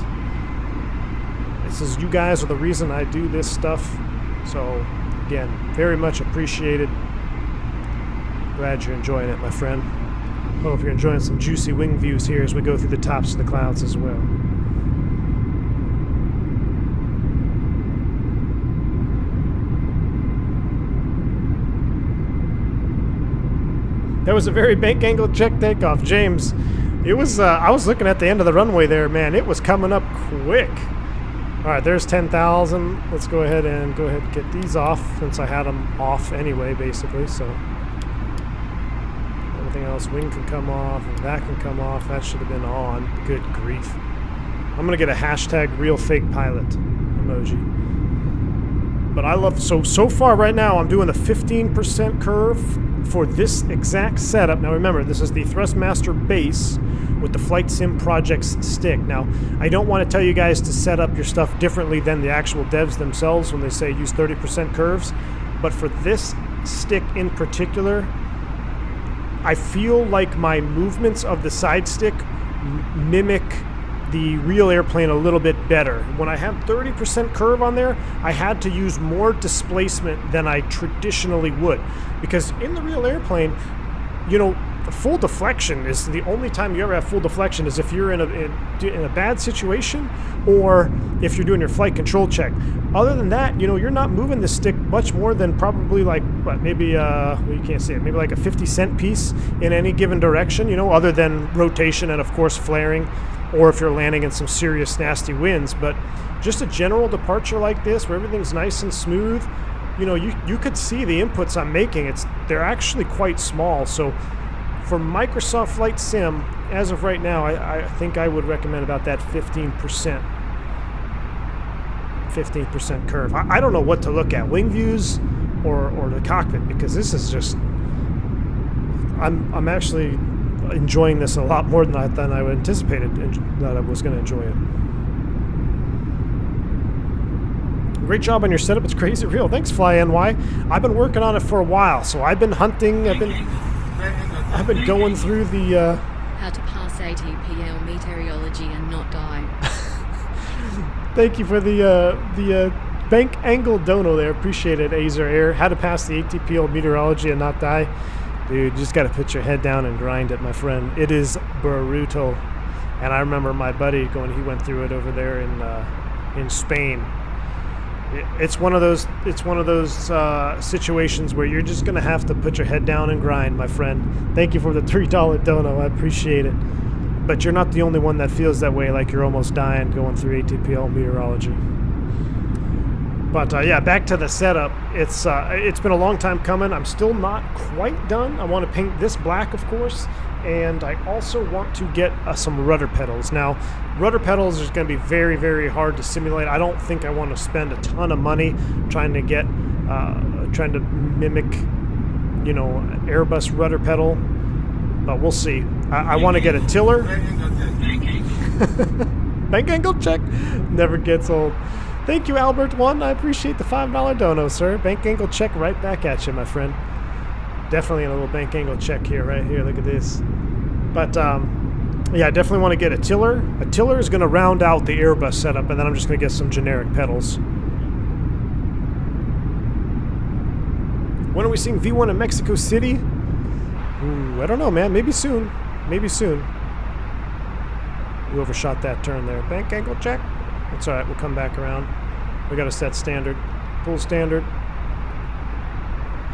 This is, you guys are the reason I do this stuff. So, again, very much appreciated. Glad you're enjoying it, my friend. Hope you're enjoying some juicy wing views here as we go through the tops of the clouds as well. That was a very bank angle check takeoff, James. It was, I was looking at the end of the runway there, man. It was coming up quick. All right, there's 10,000. Let's go ahead and get these off since I had them off anyway, basically. So everything else, wing can come off, and that can come off. That should have been on. Good grief. I'm gonna get a hashtag real fake pilot emoji. But I love, so far right now I'm doing the 15% curve for this exact setup. Now remember, this is the Thrustmaster base with the Flight Sim Projects stick. Now, I don't want to tell you guys to set up your stuff differently than the actual devs themselves when they say use 30% curves, but for this stick in particular, I feel like my movements of the side stick mimic the real airplane a little bit better. When I had 30% curve on there, I had to use more displacement than I traditionally would. Because in the real airplane, you know, full deflection is the only time you ever have full deflection is if you're in a bad situation or if you're doing your flight control check. Other than that, you know, you're not moving the stick much more than probably like, what, maybe, well, you can't see it, maybe like a 50-cent piece in any given direction, you know, other than rotation and of course flaring, or if you're landing in some serious nasty winds. But just a general departure like this where everything's nice and smooth, you know, you could see the inputs I'm making. They're actually quite small. So for Microsoft Flight Sim, as of right now, I think I would recommend about that 15% curve. I don't know what to look at, wing views or the cockpit, because this is just, I'm actually enjoying this a lot more than I anticipated that I was going to enjoy it. Great job on your setup. It's crazy real. Thanks, FlyNY. I've been working on it for a while, so I've been hunting. I've been going through the. How to pass ATPL meteorology and not die. Thank you for the bank angle dono there. Appreciate it, Azer Air. How to pass the ATPL meteorology and not die. Dude, you just got to put your head down and grind it, my friend. It is brutal. And I remember my buddy he went through it over there in Spain. It's one of those situations where you're just going to have to put your head down and grind, my friend. Thank you for the $3 dono. I appreciate it. But you're not the only one that feels that way, like you're almost dying going through ATPL meteorology. But yeah, back to the setup. It's been a long time coming. I'm still not quite done. I want to paint this black, of course, and I also want to get some rudder pedals. Now, rudder pedals is going to be very, very hard to simulate. I don't think I want to spend a ton of money trying to mimic, you know, an Airbus rudder pedal, but we'll see. I want to get a tiller. Bank angle check never gets old. Thank you, Albert1. I appreciate the $5 dono, sir. Bank angle check right back at you, my friend. Definitely a little bank angle check here, right here. Look at this. But, yeah, I definitely want to get a tiller. A tiller is going to round out the Airbus setup, and then I'm just going to get some generic pedals. When are we seeing V1 in Mexico City? Ooh, I don't know, man. Maybe soon. Maybe soon. You overshot that turn there. Bank angle check. That's all right. We'll come back around. We got to set standard. Full standard.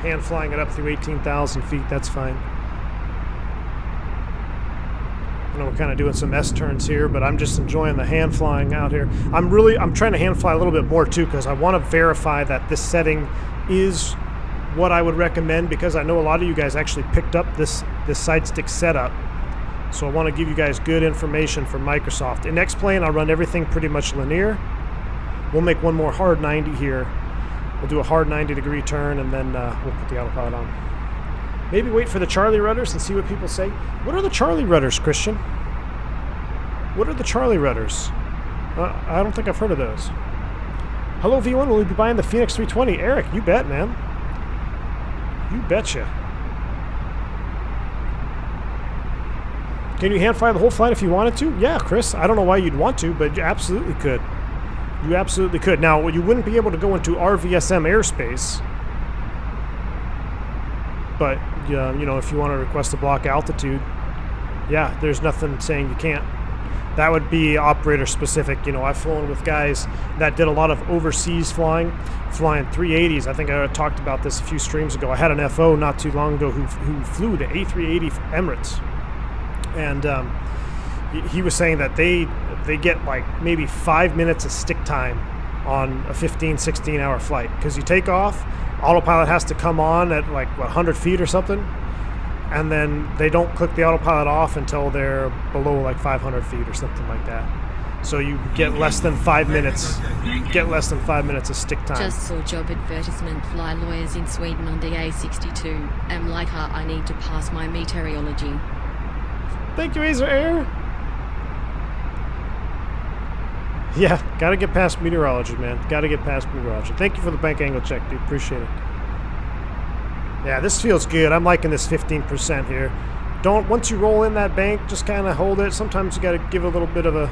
Hand flying it up through 18,000 feet. That's fine. I know we're kind of doing some S turns here, but I'm just enjoying the hand flying out here. I'm trying to hand fly a little bit more too, because I want to verify that this setting is what I would recommend, because I know a lot of you guys actually picked up this side stick setup. So I want to give you guys good information from Microsoft. In X-Plane, I'll run everything pretty much linear. We'll make one more hard 90 here. We'll do a hard 90-degree turn, and then we'll put the autopilot on. Maybe wait for the Charlie rudders and see what people say. What are the Charlie rudders, Christian? What are the Charlie rudders? I don't think I've heard of those. Hello, V1. Will we be buying the Phoenix 320? Eric, you bet, man. You betcha. Can you hand fly the whole flight if you wanted to? Yeah, Chris. I don't know why you'd want to, but you absolutely could. You absolutely could. Now, you wouldn't be able to go into RVSM airspace, but you know, if you want to request a block altitude, yeah, there's nothing saying you can't. That would be operator specific. You know, I've flown with guys that did a lot of overseas flying 380s. I think I talked about this a few streams ago. I had an FO not too long ago who flew the A380 Emirates, and he was saying that they get like maybe 5 minutes of stick time on a 15-16 hour flight, because you take off, autopilot has to come on at like 100 feet or something, and then they don't click the autopilot off until they're below like 500 feet or something like that. So you get less than 5 minutes. Get less than 5 minutes of stick time. Just saw job advertisement, fly lawyers in Sweden on DA62. Am like her, I need to pass my meteorology. Thank you, Azer Air. Yeah, gotta get past meteorology, man. Gotta get past meteorology. Thank you for the bank angle check, dude. Appreciate it. Yeah, this feels good. I'm liking this 15% here. Once you roll in that bank, just kind of hold it. Sometimes you gotta give a little bit of a,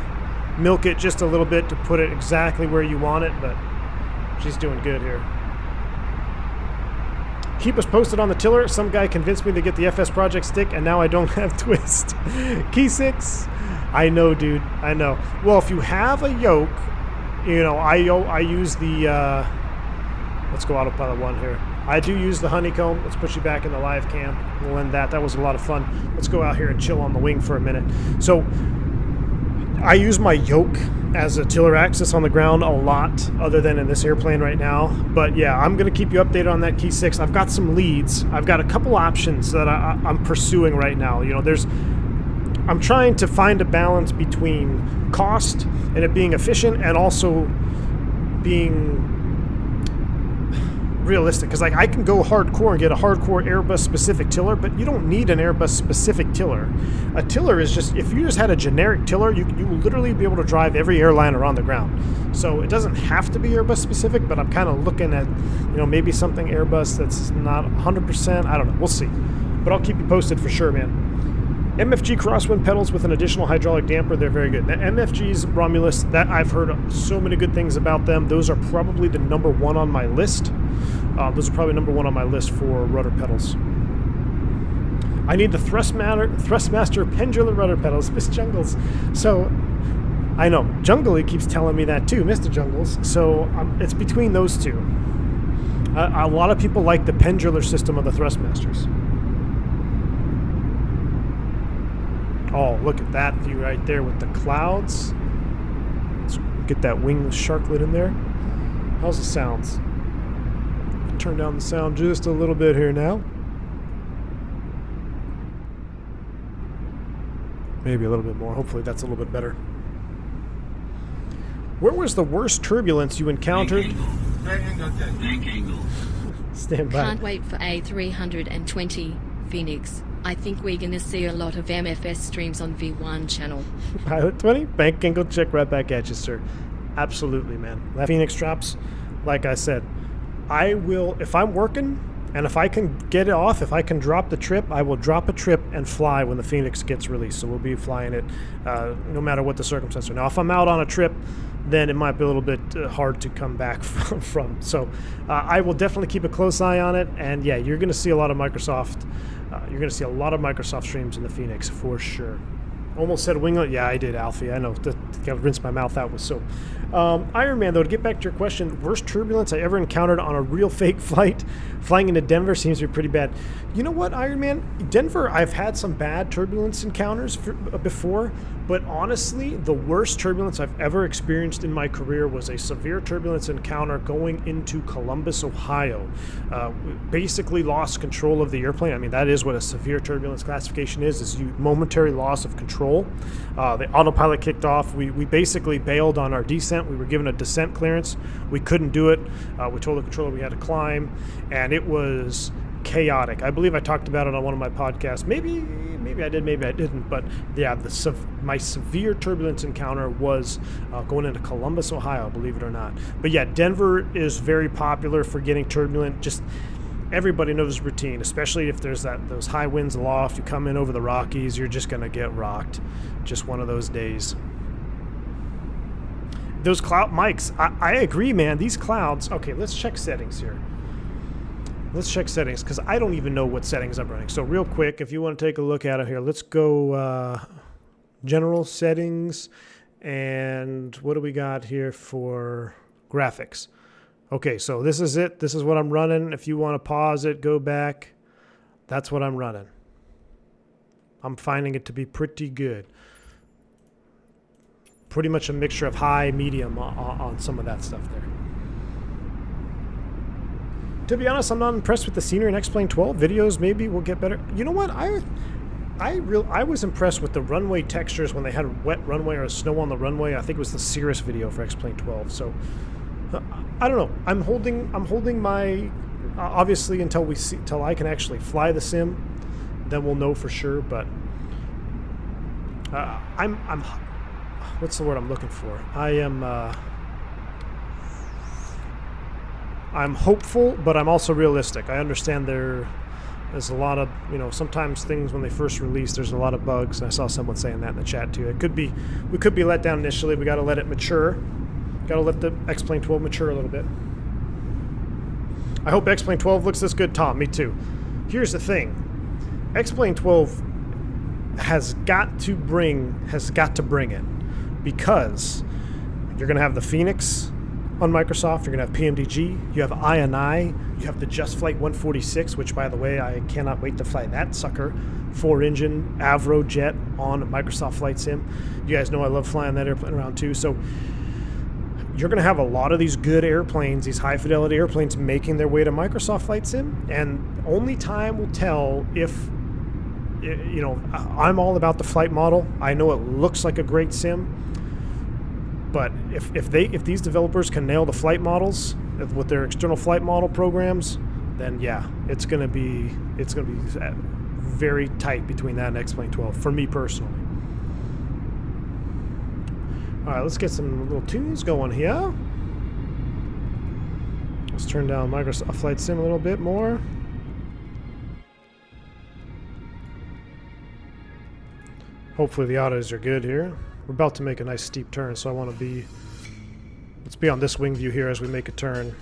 milk it just a little bit to put it exactly where you want it, but she's doing good here. Keep us posted on the tiller. Some guy convinced me to get the FSprojects stick, and now I don't have twist. Key 6. I know, dude. I know. Well, if you have a yoke, you know, I use the, let's go autopilot 1 here. I do use the honeycomb. Let's put you back in the live cam. We'll end that. That was a lot of fun. Let's go out here and chill on the wing for a minute. So I use my yoke as a tiller axis on the ground a lot, other than in this airplane right now. But yeah, I'm going to keep you updated on that Key 6. I've got some leads. I've got a couple options that I'm pursuing right now. You know, I'm trying to find a balance between cost and it being efficient, and also being realistic, because like I can go hardcore and get a hardcore Airbus specific tiller, but you don't need an Airbus specific tiller. A tiller is just, if you just had a generic tiller, you will literally be able to drive every airliner on the ground. So it doesn't have to be Airbus specific, but I'm kind of looking at, you know, maybe something Airbus that's not 100%. I don't know. We'll see. But I'll keep you posted for sure, man. MFG crosswind pedals with an additional hydraulic damper, they're very good. The MFG's Romulus, that I've heard so many good things about them. Those are probably the #1 on my list. Those are probably #1 on my list for rudder pedals. I need the Thrustmaster pendular rudder pedals, Miss Jungles. So, I know, Jungly keeps telling me that too, Mr. Jungles. So, it's between those two. A lot of people like the pendular system of the Thrustmasters. Oh, look at that view right there with the clouds. Let's get that wingless sharklet in there. How's the sounds? Turn down the sound just a little bit here now. Maybe a little bit more. Hopefully that's a little bit better. Where was the worst turbulence you encountered? Bank angle. Stand by. Can't wait for A320 Phoenix. I think we're gonna see a lot of MFS streams on V1 channel. Pilot 20, bank angle check right back at you, sir. Absolutely, man. That Phoenix drops, like I said, I will, if I'm working and if I can get it off, if I can drop the trip, I will drop a trip and fly when the Phoenix gets released. So we'll be flying it no matter what the circumstances are. Now, if I'm out on a trip, then it might be a little bit hard to come back from. So I will definitely keep a close eye on it. And yeah, you're going to see a lot of Microsoft. You're going to see a lot of Microsoft streams in the Phoenix for sure. Almost said winglet. Yeah, I did, Alfie. I know. Got to rinse my mouth out with soap. Iron Man, though, to get back to your question, worst turbulence I ever encountered on a real fake flight, flying into Denver seems to be pretty bad. You know what, Iron Man? Denver, I've had some bad turbulence encounters before, but honestly, the worst turbulence I've ever experienced in my career was a severe turbulence encounter going into Columbus, Ohio. Basically lost control of the airplane. I mean, that is what a severe turbulence classification is you momentary loss of control. The autopilot kicked off. We basically bailed on our descent. We were given a descent clearance. We couldn't do it. We told the controller we had to climb, and it was chaotic. I believe I talked about it on one of my podcasts. Maybe I did, maybe I didn't. But yeah, my severe turbulence encounter was going into Columbus, Ohio, believe it or not. But yeah, Denver is very popular for getting turbulent. Just Everybody knows routine, especially if there's those high winds aloft. You come in over the Rockies, you're just going to get rocked. Just one of those days. Those cloud mics, I agree, man. These clouds. Okay, let's check settings here. Let's check settings, because I don't even know what settings I'm running. So real quick, if you want to take a look at it here, let's go general settings. And what do we got here for graphics? Okay, so this is it. This is what I'm running. If you want to pause it, go back. That's what I'm running. I'm finding it to be pretty good. Pretty much a mixture of high, medium on some of that stuff there. To be honest, I'm not impressed with the scenery in X-Plane 12. Videos maybe will get better. You know what? I was impressed with the runway textures when they had wet runway or snow on the runway. I think it was the Cyrus video for X-Plane 12. So I don't know. I'm holding my obviously until I can actually fly the sim, then we'll know for sure. But I'm what's the word I'm looking for? I'm hopeful, but I'm also realistic. I understand there's a lot of, sometimes things when they first release, there's a lot of bugs. I saw someone saying that in the chat too. We could be let down initially. We got to let it mature. Got to let the X-Plane 12 mature a little bit. I hope X-Plane 12 looks this good, Tom. Me too. Here's the thing. X-Plane 12 has got to bring it, because you're going to have the Phoenix on Microsoft, you're going to have PMDG, you have I&I, you have the Just Flight 146, which, by the way, I cannot wait to fly that sucker. 4-engine Avro jet on Microsoft Flight Sim. You guys know I love flying that airplane around too. So you're going to have a lot of these good airplanes, these high-fidelity airplanes, making their way to Microsoft Flight Sim, and only time will tell if, I'm all about the flight model. I know it looks like a great sim, but if these developers can nail the flight models with their external flight model programs, then yeah, it's gonna be very tight between that and X-Plane 12 for me personally. All right, let's get some little tunes going here. Let's turn down Microsoft Flight Sim a little bit more. Hopefully the autos are good here. We're about to make a nice steep turn, so I want to be... Let's be on this wing view here as we make a turn.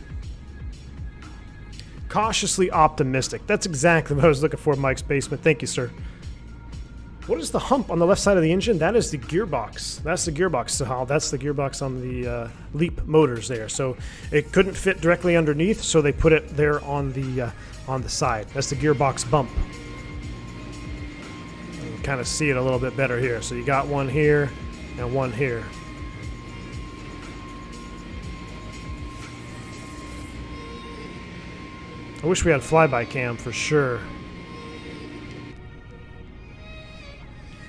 Cautiously optimistic. That's exactly what I was looking for, Mike's Basement. Thank you, sir. What is the hump on the left side of the engine? That is the gearbox. That's the gearbox, Sahal. That's the gearbox on the LEAP motors there. So it couldn't fit directly underneath, so they put it there on the side. That's the gearbox bump. You can kind of see it a little bit better here. So you got one here and one here. I wish we had flyby cam for sure.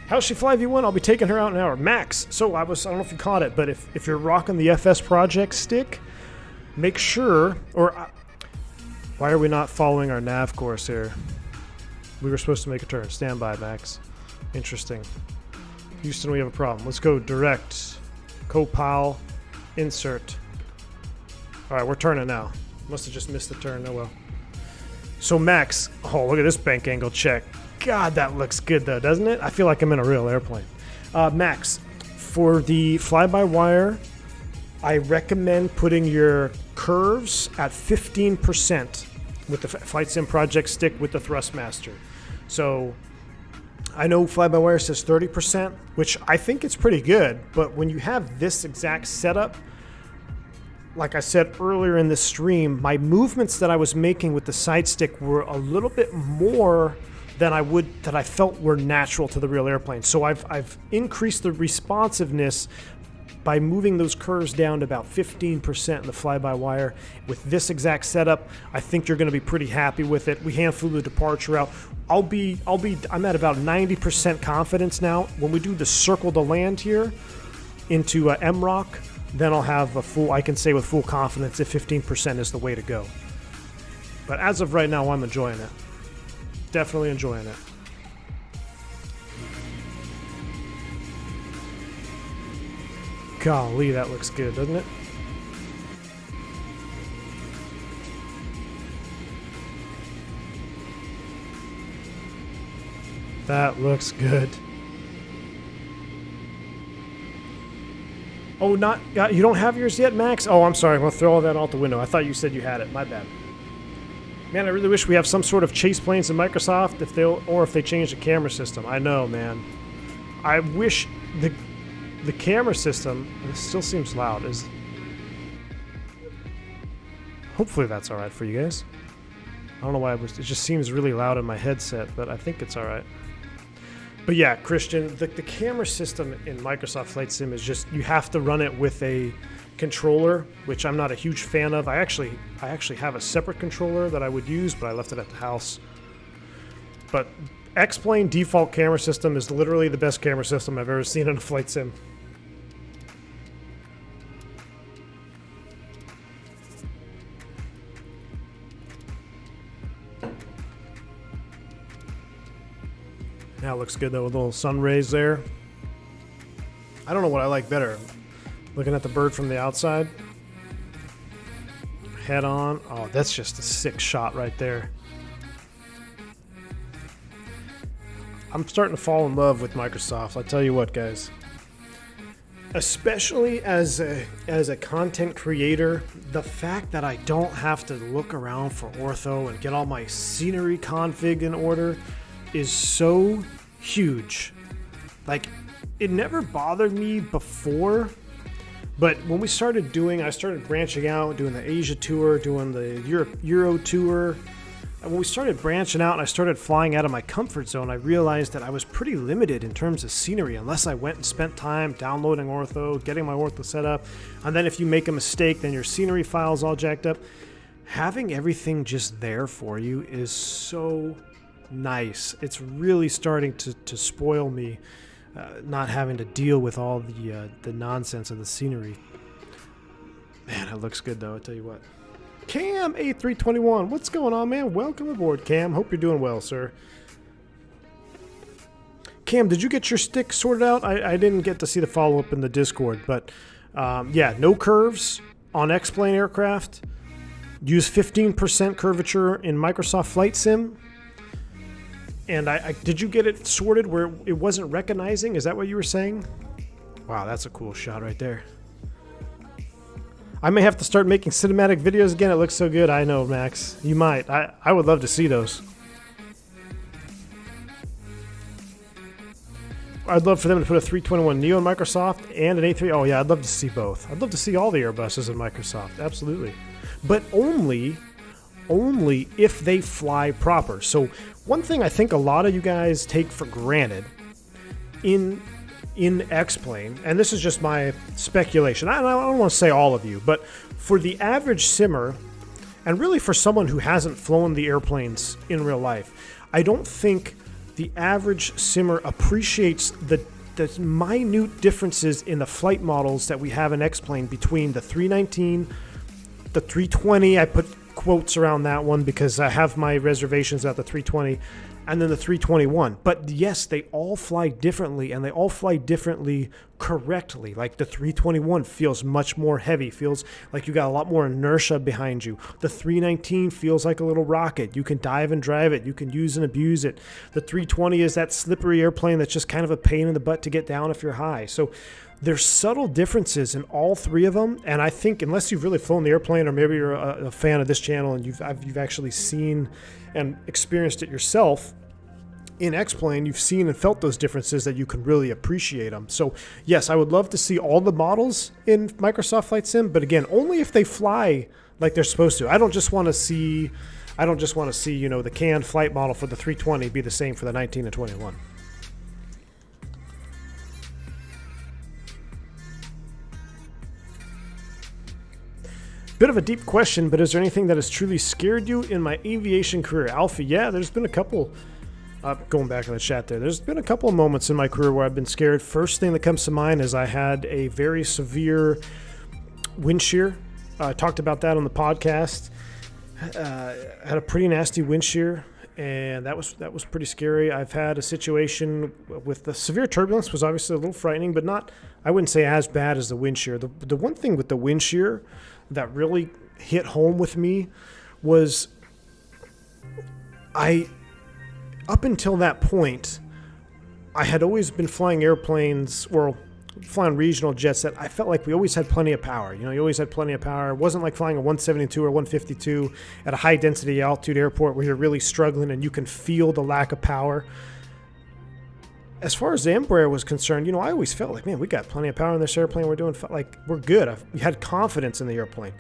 How's she fly V1? I'll be taking her out in an hour. Max, so I don't know if you caught it, but if you're rocking the FSprojects stick, make sure, why are we not following our nav course here? We were supposed to make a turn. Stand by, Max. Interesting. Houston, we have a problem. Let's go direct, copile, insert. All right, we're turning now. Must have just missed the turn. Oh well. So Max, oh, look at this bank angle check. God, that looks good though, doesn't it? I feel like I'm in a real airplane. Max, for the fly-by-wire, I recommend putting your curves at 15% with the Flight Sim Project stick with the Thrustmaster. So I know fly-by-wire says 30%, which I think it's pretty good, but when you have this exact setup, like I said earlier in this stream, my movements that I was making with the side stick were a little bit more than I felt were natural to the real airplane. So I've increased the responsiveness by moving those curves down to about 15% in the fly-by-wire. With this exact setup, I think you're going to be pretty happy with it. We hand flew the departure out. I'm at about 90% confidence now. When we do the circle to land here into MROC, then I'll have I can say with full confidence that 15% is the way to go. But as of right now, I'm enjoying it. Definitely enjoying it. Golly, that looks good, doesn't it? That looks good. Oh, you don't have yours yet, Max? Oh, I'm sorry. I'm going to throw all that out the window. I thought you said you had it. My bad. Man, I really wish we have some sort of chase planes in Microsoft if they change the camera system. I know, man. I wish the camera system, this still seems loud, is... Hopefully that's alright for you guys. I don't know why it just seems really loud in my headset, but I think it's alright. But yeah, Christian, the camera system in Microsoft Flight Sim is just, you have to run it with a controller, which I'm not a huge fan of. I actually have a separate controller that I would use, but I left it at the house. But X-Plane default camera system is literally the best camera system I've ever seen in a flight sim. Now it looks good though with little sun rays there. I don't know what I like better. Looking at the bird from the outside. Head on. Oh, that's just a sick shot right there. I'm starting to fall in love with Microsoft. I tell you what, guys. Especially as a content creator, the fact that I don't have to look around for ortho and get all my scenery config in order is so huge. Like, it never bothered me before, but when I started branching out, doing the Asia tour, doing the Euro tour. When we started branching out and I started flying out of my comfort zone, I realized that I was pretty limited in terms of scenery unless I went and spent time downloading ortho, getting my ortho set up, and then if you make a mistake, then your scenery file's all jacked up. Having everything just there for you is so nice. It's really starting to spoil me, not having to deal with all the nonsense of the scenery. Man, it looks good though, I tell you what. Cam 8321, what's going on, man? Welcome aboard, Cam. Hope you're doing well, sir. Cam, did you get your stick sorted out? I didn't get to see the follow-up in the Discord, but yeah, no curves on X-Plane aircraft. Use 15% curvature in Microsoft Flight Sim. And did you get it sorted where it wasn't recognizing? Is that what you were saying? Wow, that's a cool shot right there. I may have to start making cinematic videos again. It looks so good. I know, Max. You might. I would love to see those. I'd love for them to put a 321neo in Microsoft and an A3. Oh, yeah, I'd love to see both. I'd love to see all the Airbuses in Microsoft. Absolutely. But only if they fly proper. So one thing I think a lot of you guys take for granted in X-Plane, and this is just my speculation, I don't want to say all of you, but for the average simmer, and really for someone who hasn't flown the airplanes in real life, I don't think the average simmer appreciates the minute differences in the flight models that we have in X-Plane between the 319, the 320, I put quotes around that one because I have my reservations at the 320, and then the 321. But yes, they all fly differently, and they all fly differently correctly. Like the 321 feels much more heavy, feels like you got a lot more inertia behind you. The 319 feels like a little rocket. You can dive and drive it. You can use and abuse it. The 320 is that slippery airplane that's just kind of a pain in the butt to get down if you're high. So there's subtle differences in all three of them, and I think unless you've really flown the airplane, or maybe you're a fan of this channel and you've actually seen and experienced it yourself in X-Plane, you've seen and felt those differences that you can really appreciate them. So yes, I would love to see all the models in Microsoft Flight Sim, but again, only if they fly like they're supposed to. I don't just want to see, you know, the canned flight model for the 320 be the same for the 19 and 21. Bit of a deep question, but is there anything that has truly scared you in my aviation career? Alfie, yeah, there's been a couple, going back in the chat there's been a couple of moments in my career where I've been scared. First thing that comes to mind is I had a very severe wind shear. I talked about that on the podcast. I had a pretty nasty wind shear, and that was pretty scary. I've had a situation with the severe turbulence, was obviously a little frightening, but not, I wouldn't say as bad as the wind shear. The one thing with the wind shear that really hit home with me was up until that point, I had always been flying airplanes, or flying regional jets, that I felt like we always had plenty of power. You know, you always had plenty of power. It wasn't like flying a 172 or 152 at a high density altitude airport where you're really struggling and you can feel the lack of power. As far as the Embraer was concerned, you know, I always felt like, man, we got plenty of power in this airplane. We're doing, like, we're good. We had confidence in the airplane.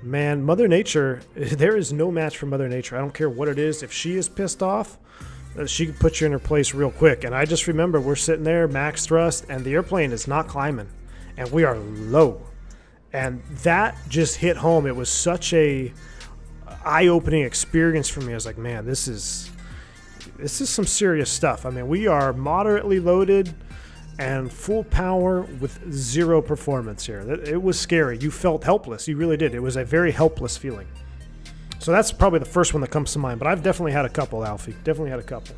Man, Mother Nature, there is no match for Mother Nature. I don't care what it is. If she is pissed off, she can put you in her place real quick. And I just remember we're sitting there, max thrust, and the airplane is not climbing. And we are low. And that just hit home. It was such a eye-opening experience for me. I was like, man, this is some serious stuff. I mean, we are moderately loaded and full power with zero performance here. It was scary. You felt helpless. You really did. It was a very helpless feeling. So that's probably the first one that comes to mind. But I've definitely had a couple, Alfie. Definitely had a couple.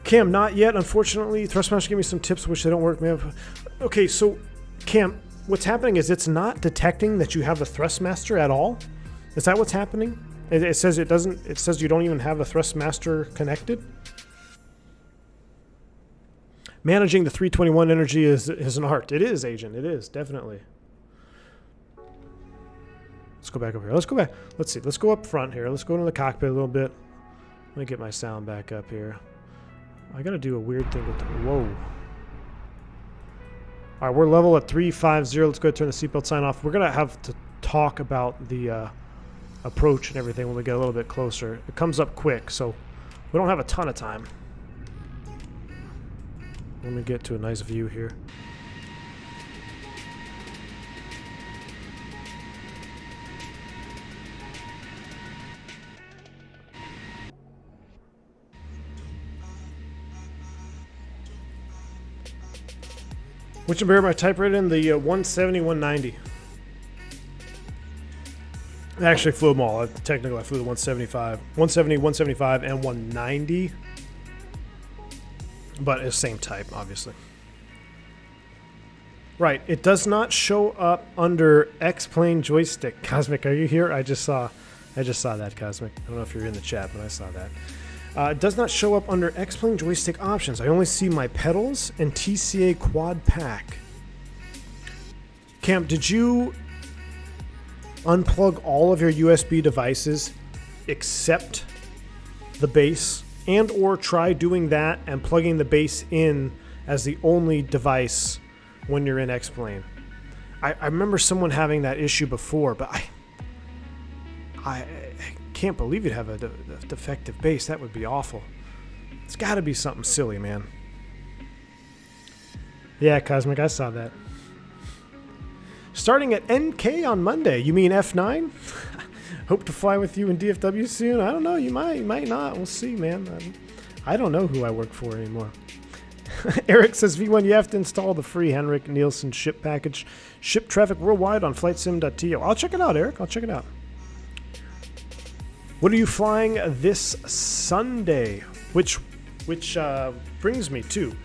Cam, not yet. Unfortunately, Thrustmaster gave me some tips which they don't work. Man. Okay, so Cam, what's happening is it's not detecting that you have the Thrustmaster at all. Is that what's happening? It says it doesn't. It says you don't even have the Thrustmaster connected. Managing the 321 energy is an art. It is, Agent. It is, definitely. Let's go back over here. Let's go back. Let's see. Let's go up front here. Let's go into the cockpit a little bit. Let me get my sound back up here. I got to do a weird thing with the... Whoa. All right, we're level at 350. Let's go turn the seatbelt sign off. We're going to have to talk about the approach and everything when we get a little bit closer. It comes up quick, so we don't have a ton of time. Let me get to a nice view here. Which number am I typewritten in? The 170, 190. I actually flew them all. Technically, I flew the 175. 170, 175, and 190. But it's the same type, obviously. Right. It does not show up under X-Plane joystick. Cosmic, are you here? I just saw that, Cosmic. I don't know if you're in the chat, but I saw that. It does not show up under X-Plane joystick options. I only see my pedals and TCA quad pack. Cam, did you unplug all of your USB devices except the base, and or try doing that and plugging the base in as the only device when you're in X-Plane? I remember someone having that issue before, but I can't believe you'd have a defective base. That would be awful. It's got to be something silly, man. Yeah, Cosmic, I saw that. Starting at NK on Monday. You mean F9? Hope to fly with you in DFW soon. I don't know. You might not. We'll see, man. I don't know who I work for anymore. Eric says, V1, you have to install the free Henrik Nielsen ship package. Ship traffic worldwide on flightsim.to. I'll check it out, Eric. I'll check it out. What are you flying this Sunday? Which brings me to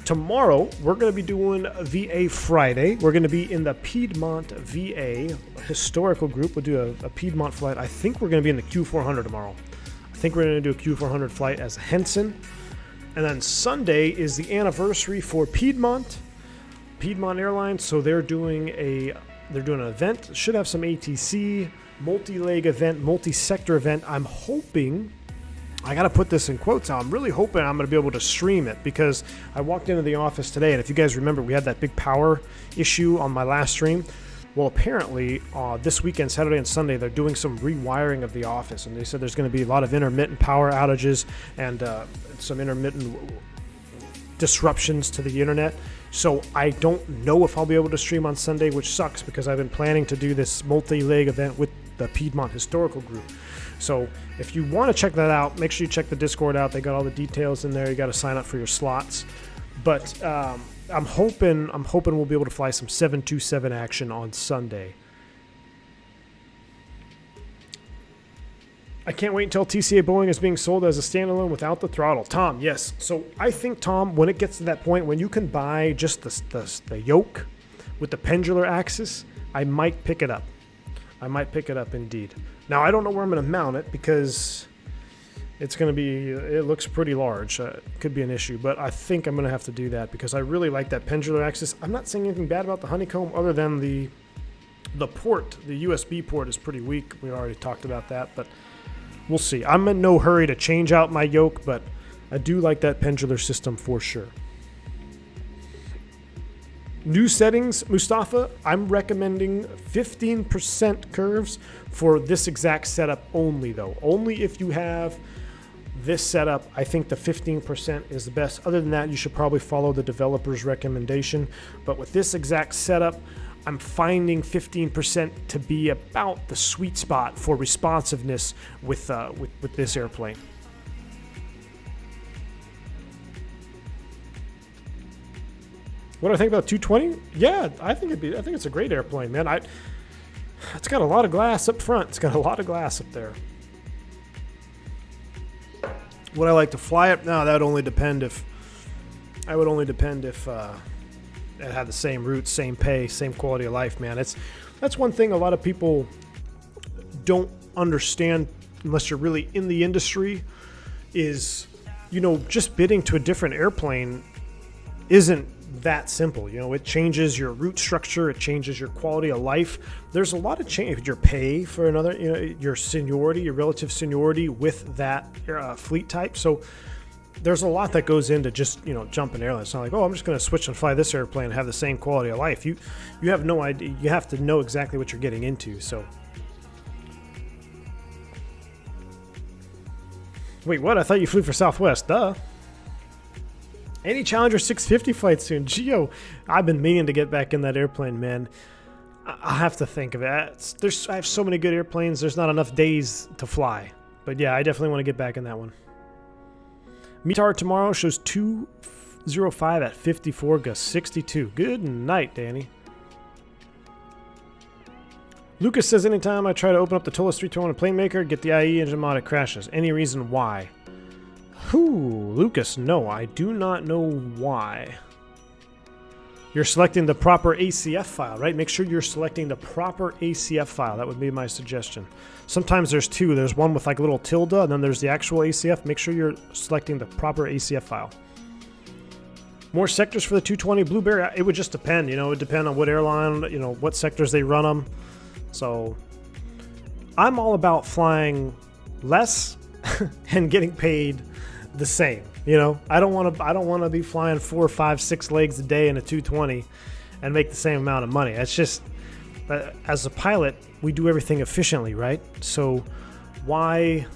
tomorrow. We're going to be doing VA Friday. We're going to be in the Piedmont VA historical group. We'll do a Piedmont flight. I think we're going to be in the Q400 tomorrow. I think we're going to do a Q400 flight as Henson. And then Sunday is the anniversary for Piedmont Airlines. So they're doing an event. Should have some ATC, multi-leg event, multi-sector event. I'm hoping, I got to put this in quotes now, I'm really hoping I'm going to be able to stream it, because I walked into the office today, and if you guys remember, we had that big power issue on my last stream. Well, apparently, this weekend, Saturday and Sunday, they're doing some rewiring of the office, and they said there's going to be a lot of intermittent power outages and some intermittent disruptions to the internet. So I don't know if I'll be able to stream on Sunday, which sucks, because I've been planning to do this multi-leg event with the Piedmont Historical Group. So if you want to check that out, make sure you check the Discord out. They got all the details in there. You got to sign up for your slots. But I'm hoping we'll be able to fly some 727 action on Sunday. I can't wait until TCA Boeing is being sold as a standalone without the throttle. Tom, yes. So I think, Tom, when it gets to that point, when you can buy just the yoke with the pendular axis, I might pick it up. I might pick it up indeed. Now, I don't know where I'm going to mount it, because it's going to be, it looks pretty large. Could be an issue, but I think I'm going to have to do that because I really like that pendular axis. I'm not saying anything bad about the honeycomb other than the port, the USB port is pretty weak. We already talked about that, but we'll see. I'm in no hurry to change out my yoke, but I do like that pendular system for sure. New settings, Mustafa, I'm recommending 15% curves for this exact setup only though. Only if you have this setup, I think the 15% is the best. Other than that, you should probably follow the developer's recommendation. But with this exact setup, I'm finding 15% to be about the sweet spot for responsiveness with this airplane. What do I think about 220? Yeah, I think it's a great airplane, man. It's got a lot of glass up front. It's got a lot of glass up there. Would I like to fly it? No, that would only depend if it had the same route, same pay, same quality of life, man. That's one thing a lot of people don't understand unless you're really in the industry is, just bidding to a different airplane isn't that simple. It changes your route structure, it changes your quality of life. There's a lot of change, your pay for another, your seniority, your relative seniority with that fleet type. So there's a lot that goes into just, jumping airlines. It's not like, oh, I'm just going to switch and fly this airplane and have the same quality of life. You have no idea. You have to know exactly what you're getting into. So wait, what? I thought you flew for Southwest. Duh. Any Challenger 650 flight soon? Geo, I've been meaning to get back in that airplane, man. I'll have to think of it. I have so many good airplanes, there's not enough days to fly. But yeah, I definitely want to get back in that one. METAR tomorrow shows 205 at 54, gust 62. Good night, Danny. Lucas says, anytime I try to open up the Tola 321 plane maker, get the IE engine mod, it crashes. Any reason why? Lucas, no, I do not know why. You're selecting the proper ACF file, right? Make sure you're selecting the proper ACF file. That would be my suggestion. Sometimes there's two. There's one with like a little tilde, and then there's the actual ACF. Make sure you're selecting the proper ACF file. More sectors for the 220 Blueberry? It would just depend. It would depend on what airline, what sectors they run them. So I'm all about flying less and getting paid the same. I don't want to be flying 4, 5, 6 legs a day in a 220 and make the same amount of money. It's just, as a pilot, we do everything efficiently, right? So why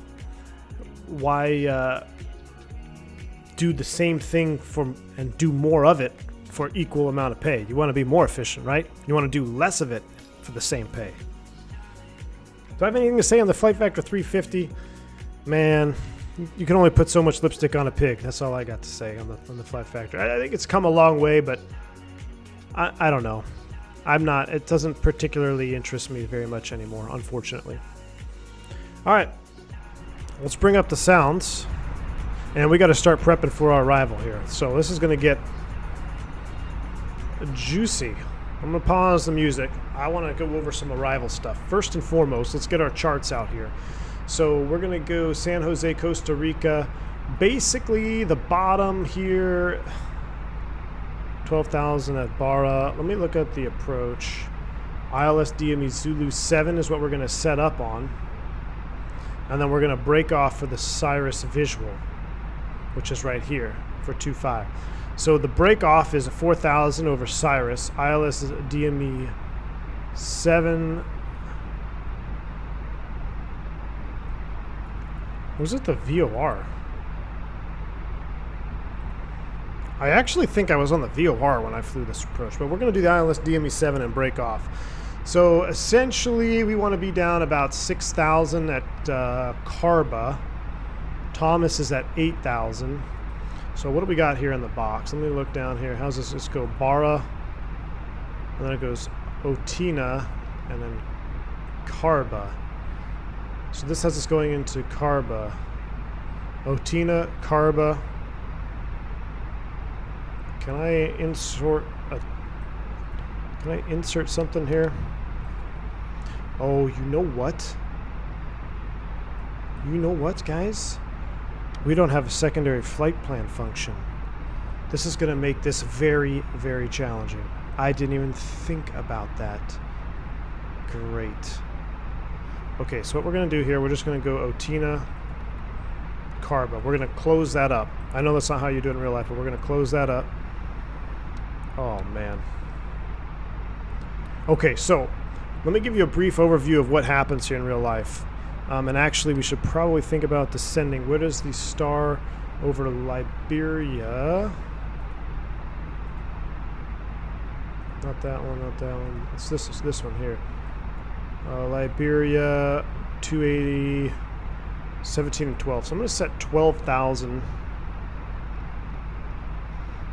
do the same thing and do more of it for equal amount of pay? You want to be more efficient, right? You want to do less of it for the same pay. Do I have anything to say on the Flight Factor 350? Man, you can only put so much lipstick on a pig. That's all I got to say on the Flight Factor. I think it's come a long way, but I don't know. It doesn't particularly interest me very much anymore, unfortunately. All right, let's bring up the sounds, and we got to start prepping for our arrival here. So this is going to get juicy. I'm going to pause the music. I want to go over some arrival stuff. First and foremost, let's get our charts out here. So we're going to go San Jose, Costa Rica. Basically, the bottom here, 12,000 at Barra. Let me look at the approach. ILS DME Zulu 7 is what we're going to set up on. And then we're going to break off for the Cyrus visual, which is right here for 2.5. So the break off is a 4,000 over Cyrus. ILS is DME 7. Was it the VOR? I actually think I was on the VOR when I flew this approach, but we're going to do the ILS DME 7 and break off. So essentially, we want to be down about 6,000 at Carba. Thomas is at 8,000. So what do we got here in the box? Let me look down here. How's this? Let's go Barra, and then it goes Otina, and then Carba. So this has us going into Carba. Otina, Carba. Can I insert something here? Oh, you know what? You know what, guys? We don't have a secondary flight plan function. This is going to make this very, very challenging. I didn't even think about that. Great. Okay, so what we're going to do here, we're just going to go Otina Carba. We're going to close that up. I know that's not how you do it in real life, but we're going to close that up. Oh, man. Okay, so let me give you a brief overview of what happens here in real life. And actually, we should probably think about descending. Where does the star over Liberia? Not that one, not that one. It's this one here. Liberia, 280, 17 and 12. So I'm going to set 12,000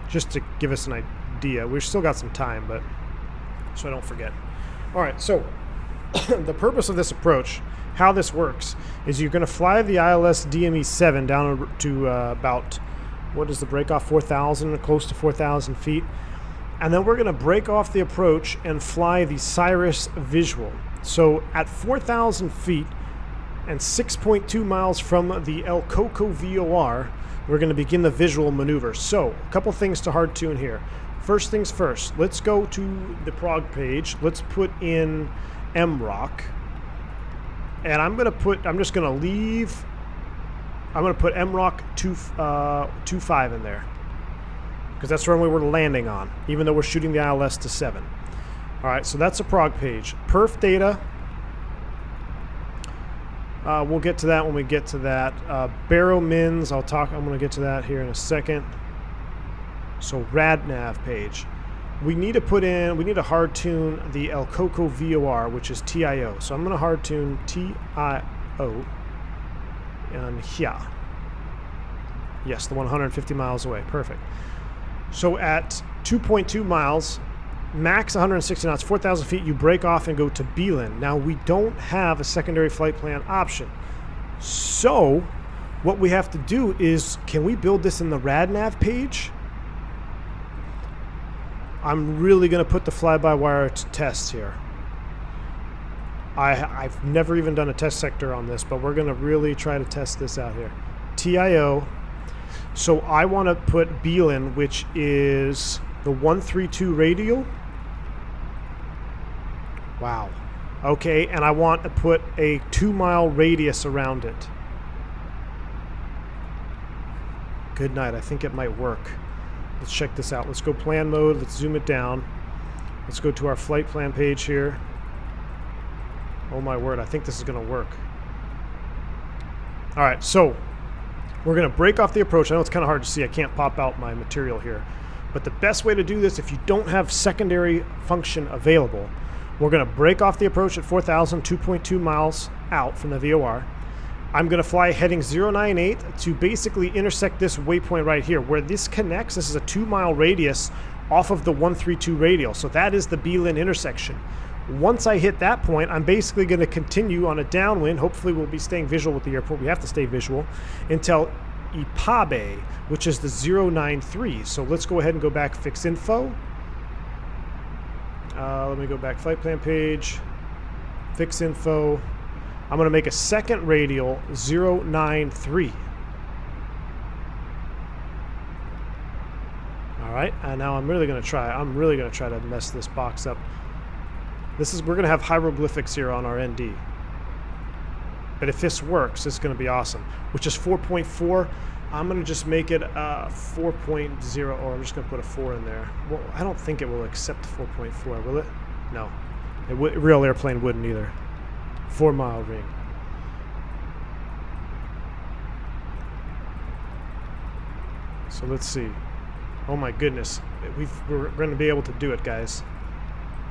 just to give us an idea. We've still got some time, but so I don't forget. All right, so the purpose of this approach, how this works, is you're going to fly the ILS DME-7 down to about, what is the break off, 4,000, close to 4,000 feet. And then we're going to break off the approach and fly the Cyrus visual. So at 4,000 feet and 6.2 miles from the El Coco VOR, we're going to begin the visual maneuver. So a couple things to hard tune here. First things first, let's go to the prog page. Let's put in MROC. And I'm going to put MROC 25 in there. Because that's the runway we're landing on, even though we're shooting the ILS to 7. All right, so that's a prog page. Perf data. We'll get to that when we get to that. Baro mins, I'm going to get to that here in a second. So RadNav page. We need to hard tune the El Coco VOR, which is TIO. So I'm going to hard tune TIO and here. Yes, the 150 miles away. Perfect. So at 2.2 miles, max 160 knots, 4,000 feet, you break off and go to Belin. Now, we don't have a secondary flight plan option. So what we have to do is, can we build this in the RadNav page? I'm really going to put the fly-by-wire tests here. I've never even done a test sector on this, but we're going to really try to test this out here. TIO. So I want to put Belin, which is the 132 radial. Wow. Okay, and I want to put a 2-mile radius around it. Good night. I think it might work. Let's check this out. Let's go plan mode. Let's zoom it down. Let's go to our flight plan page here. Oh my word, I think this is going to work. All right, so we're going to break off the approach. I know it's kind of hard to see. I can't pop out my material here. But the best way to do this, if you don't have secondary function available, we're going to break off the approach at 4,000, 2.2 miles out from the VOR. I'm going to fly heading 098 to basically intersect this waypoint right here. Where this connects, this is a 2-mile radius off of the 132 radial. So that is the Belin intersection. Once I hit that point, I'm basically going to continue on a downwind. Hopefully we'll be staying visual with the airport. We have to stay visual until Ipabe, which is the 093. So let's go ahead and go back, fix info. Let me go back, flight plan page, fix info. I'm going to make a second radial 093. All right, and now I'm really going to try to mess this box up. We're going to have hieroglyphics here on our ND. But if this works, it's going to be awesome. Which is 4.4. I'm going to just make it 4.0, or I'm just going to put a 4 in there. Well, I don't think it will accept 4.4, will it? No. A real airplane wouldn't either. 4-mile ring. So let's see. Oh my goodness. We're going to be able to do it, guys.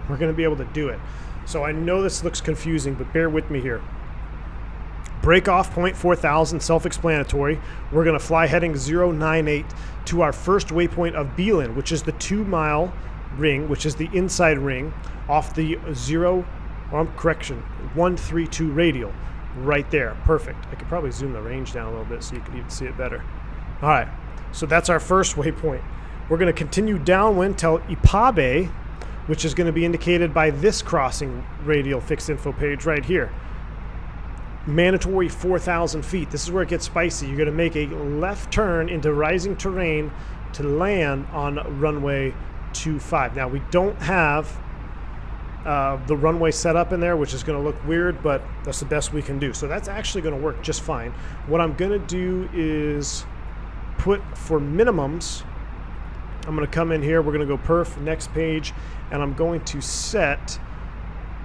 We're going to be able to do it. So I know this looks confusing, but bear with me here. Break off point 4,000, self-explanatory. We're going to fly heading 098 to our first waypoint of Belin, which is the 2-mile ring, which is the inside ring off the 132 radial. Right there. Perfect. I could probably zoom the range down a little bit so you can even see it better. All right. So that's our first waypoint. We're going to continue downwind till Ipabe, which is going to be indicated by this crossing radial fixed info page right here. mandatory 4,000 feet. This is where it gets spicy. You're going to make a left turn into rising terrain to land on runway 25. Now, we don't have the runway set up in there, which is going to look weird, but that's the best we can do. So that's actually going to work just fine. What I'm going to do is put for minimums, I'm going to come in here, we're going to go perf, next page, and I'm going to set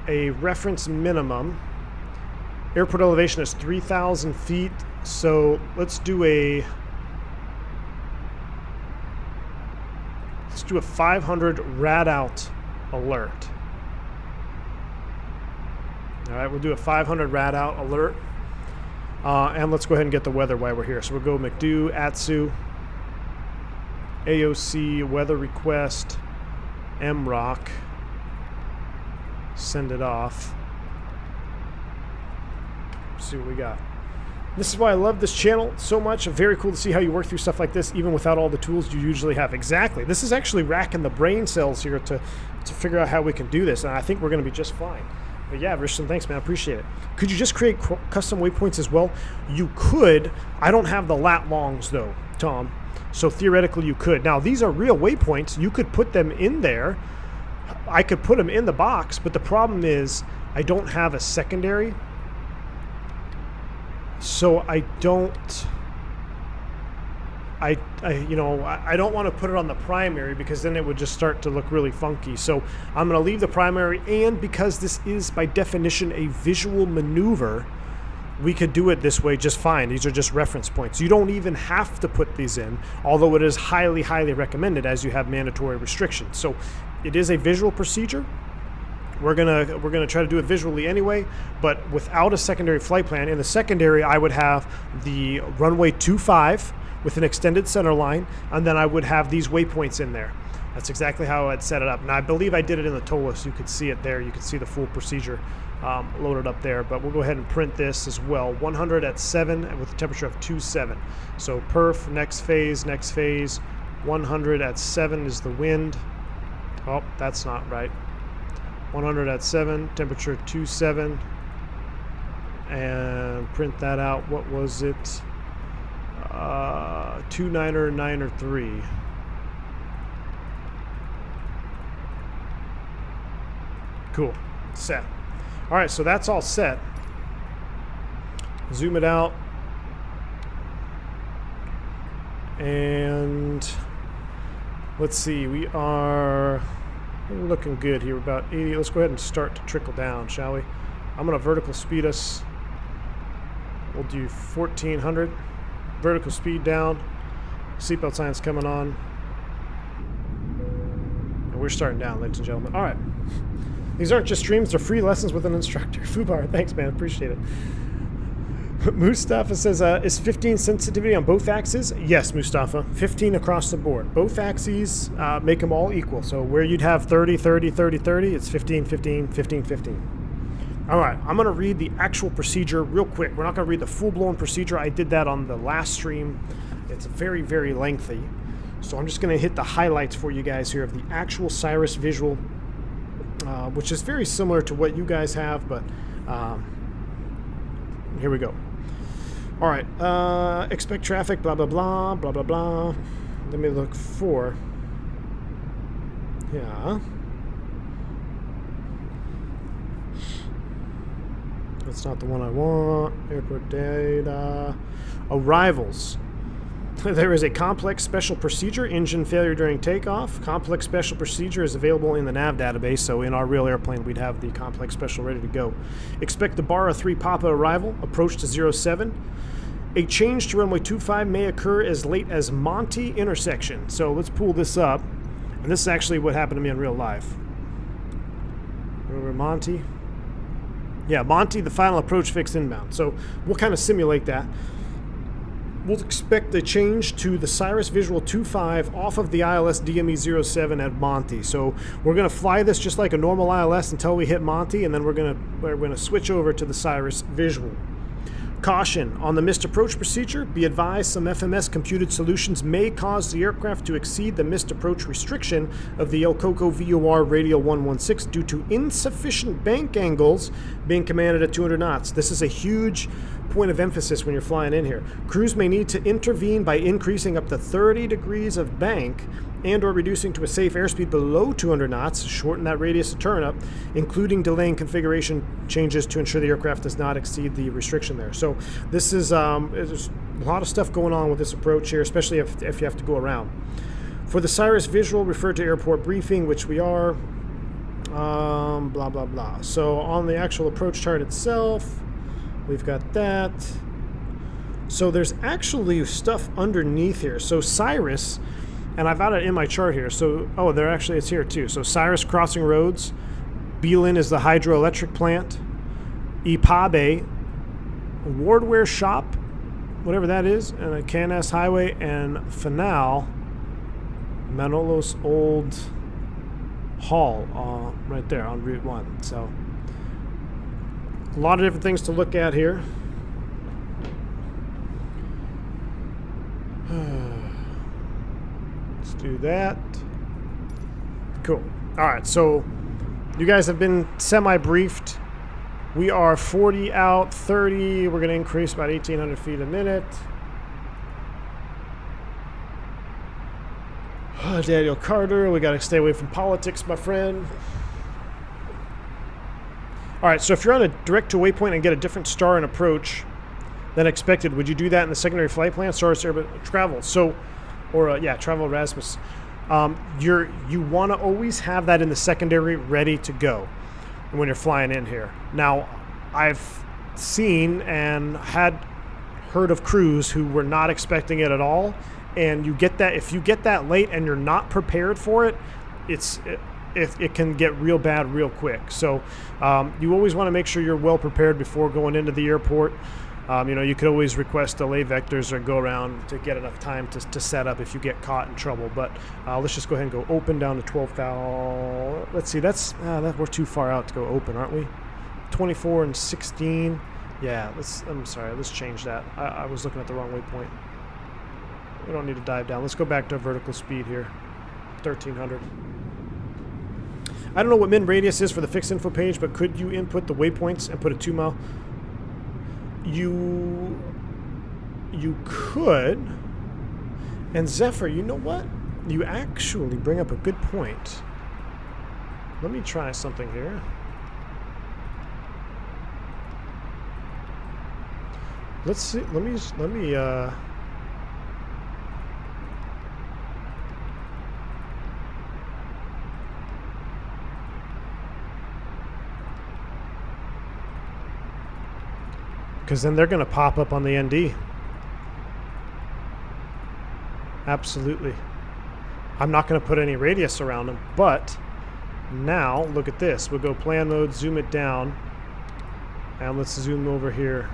a reference minimum. Airport elevation is 3,000 feet, so let's do a 500 rad out alert. All right, we'll do a 500 rad out alert, and let's go ahead and get the weather while we're here. So we'll go McDo, ATSU, AOC, weather request, MROC, send it off. See what we got. This is why I love this channel so much. Very cool to see how you work through stuff like this, even without all the tools you usually have. Exactly. This is actually racking the brain cells here to figure out how we can do this, and I think we're going to be just fine. But yeah, Richardson, thanks, man. I appreciate it. Could you just create custom waypoints as well? You could. I don't have the lat longs, though, Tom. So theoretically, you could. Now, these are real waypoints. You could put them in there. I could put them in the box, but the problem is I don't have a secondary. So I don't want to put it on the primary because then it would just start to look really funky. So I'm going to leave the primary, and because this is by definition a visual maneuver, we could do it this way just fine. These are just reference points. You don't even have to put these in, although it is highly, highly recommended as you have mandatory restrictions. So it is a visual procedure. We're gonna try to do it visually anyway, but without a secondary flight plan. In the secondary, I would have the runway 25 with an extended center line, and then I would have these waypoints in there. That's exactly how I'd set it up. Now, I believe I did it in the Toga, so you could see it there. You could see the full procedure loaded up there, but we'll go ahead and print this as well. 100 at 7 with a temperature of 27. So perf, next phase, 100 at 7 is the wind. Oh, that's not right. 100 at 7, temperature 27, and print that out. What was it? 29er, 9er, 3. Cool. Set. All right, so that's all set. Zoom it out. And let's see, we're looking good here, about 80. Let's go ahead and start to trickle down, shall we? I'm going to vertical speed us. We'll do 1400. Vertical speed down. Seatbelt sign's coming on. And we're starting down, ladies and gentlemen. All right. These aren't just streams, they're free lessons with an instructor. Fubar, thanks, man. Appreciate it. Mustafa says, is 15 sensitivity on both axes? Yes, Mustafa. 15 across the board. Both axes make them all equal. So where you'd have 30, 30, 30, 30, it's 15, 15, 15, 15. All right, I'm going to read the actual procedure real quick. We're not going to read the full-blown procedure. I did that on the last stream. It's very, very lengthy. So I'm just going to hit the highlights for you guys here of the actual Cyrus visual, which is very similar to what you guys have, but here we go. All right, expect traffic, blah, blah, blah, blah, blah, blah. Let me look for, yeah. That's not the one I want. Airport data. Arrivals. There is a complex special procedure, engine failure during takeoff. Complex special procedure is available in the nav database, so in our real airplane we'd have the complex special ready to go. Expect the Barra 3 Papa arrival, approach to 07. A change to runway 25 may occur as late as Monty intersection. So let's pull this up, and this is actually what happened to me in real life. Over Monty. Yeah, Monty, the final approach fixed inbound. So we'll kind of simulate that. We'll expect a change to the Cyrus Visual 25 off of the ILS DME 07 at Monty. So we're going to fly this just like a normal ILS until we hit Monty, and then we're going to switch over to the Cyrus Visual. Caution, on the missed approach procedure, be advised some FMS computed solutions may cause the aircraft to exceed the missed approach restriction of the El Coco VOR Radial 116 due to insufficient bank angles being commanded at 200 knots. This is a huge point of emphasis when you're flying in here. Crews may need to intervene by increasing up to 30 degrees of bank and or reducing to a safe airspeed below 200 knots, shorten that radius of turn up, including delaying configuration changes to ensure the aircraft does not exceed the restriction there. So this is there's a lot of stuff going on with this approach here, especially if you have to go around. For the Cyrus visual, refer to airport briefing, which we are, blah, blah, blah. So on the actual approach chart itself, we've got that. So there's actually stuff underneath here. So Cyrus, and I've got it in my chart here. So, oh, there actually it's here too. So Cyrus crossing roads, Beelin is the hydroelectric plant, Ipabe, Wardware shop, whatever that is, and a Canas highway, and Fanal, Manolo's old hall right there on Route 1. So a lot of different things to look at here. Let's do that. Cool. All right, so you guys have been semi-briefed. We are 40 out, 30. We're going to increase about 1,800 feet a minute. Daniel Carter, we got to stay away from politics, my friend. All right, so if you're on a direct to waypoint and get a different star and approach than expected, would you do that in the secondary flight plan? Cyrus Airbus travel. So, or yeah, travel Erasmus. You want to always have that in the secondary ready to go when you're flying in here. Now, I've seen and had heard of crews who were not expecting it at all, and you get that, if you get that late and you're not prepared for it, it can get real bad real quick. So you always want to make sure you're well prepared before going into the airport. You could always request delay vectors or go around to get enough time to set up if you get caught in trouble. But let's just go ahead and go open down to 12,000. Let's see, we're too far out to go open, aren't we? 24 and 16. Yeah, I'm sorry, let's change that. I was looking at the wrong waypoint. We don't need to dive down. Let's go back to vertical speed here, 1,300. I don't know what min radius is for the fixed info page, but could you input the waypoints and put a 2 mile? You could. And Zephyr, you know what? You actually bring up a good point. Let me try something here. Let's see. Let me because then they're going to pop up on the ND. Absolutely. I'm not going to put any radius around them, but now look at this. We'll go plan mode, zoom it down, and let's zoom over here.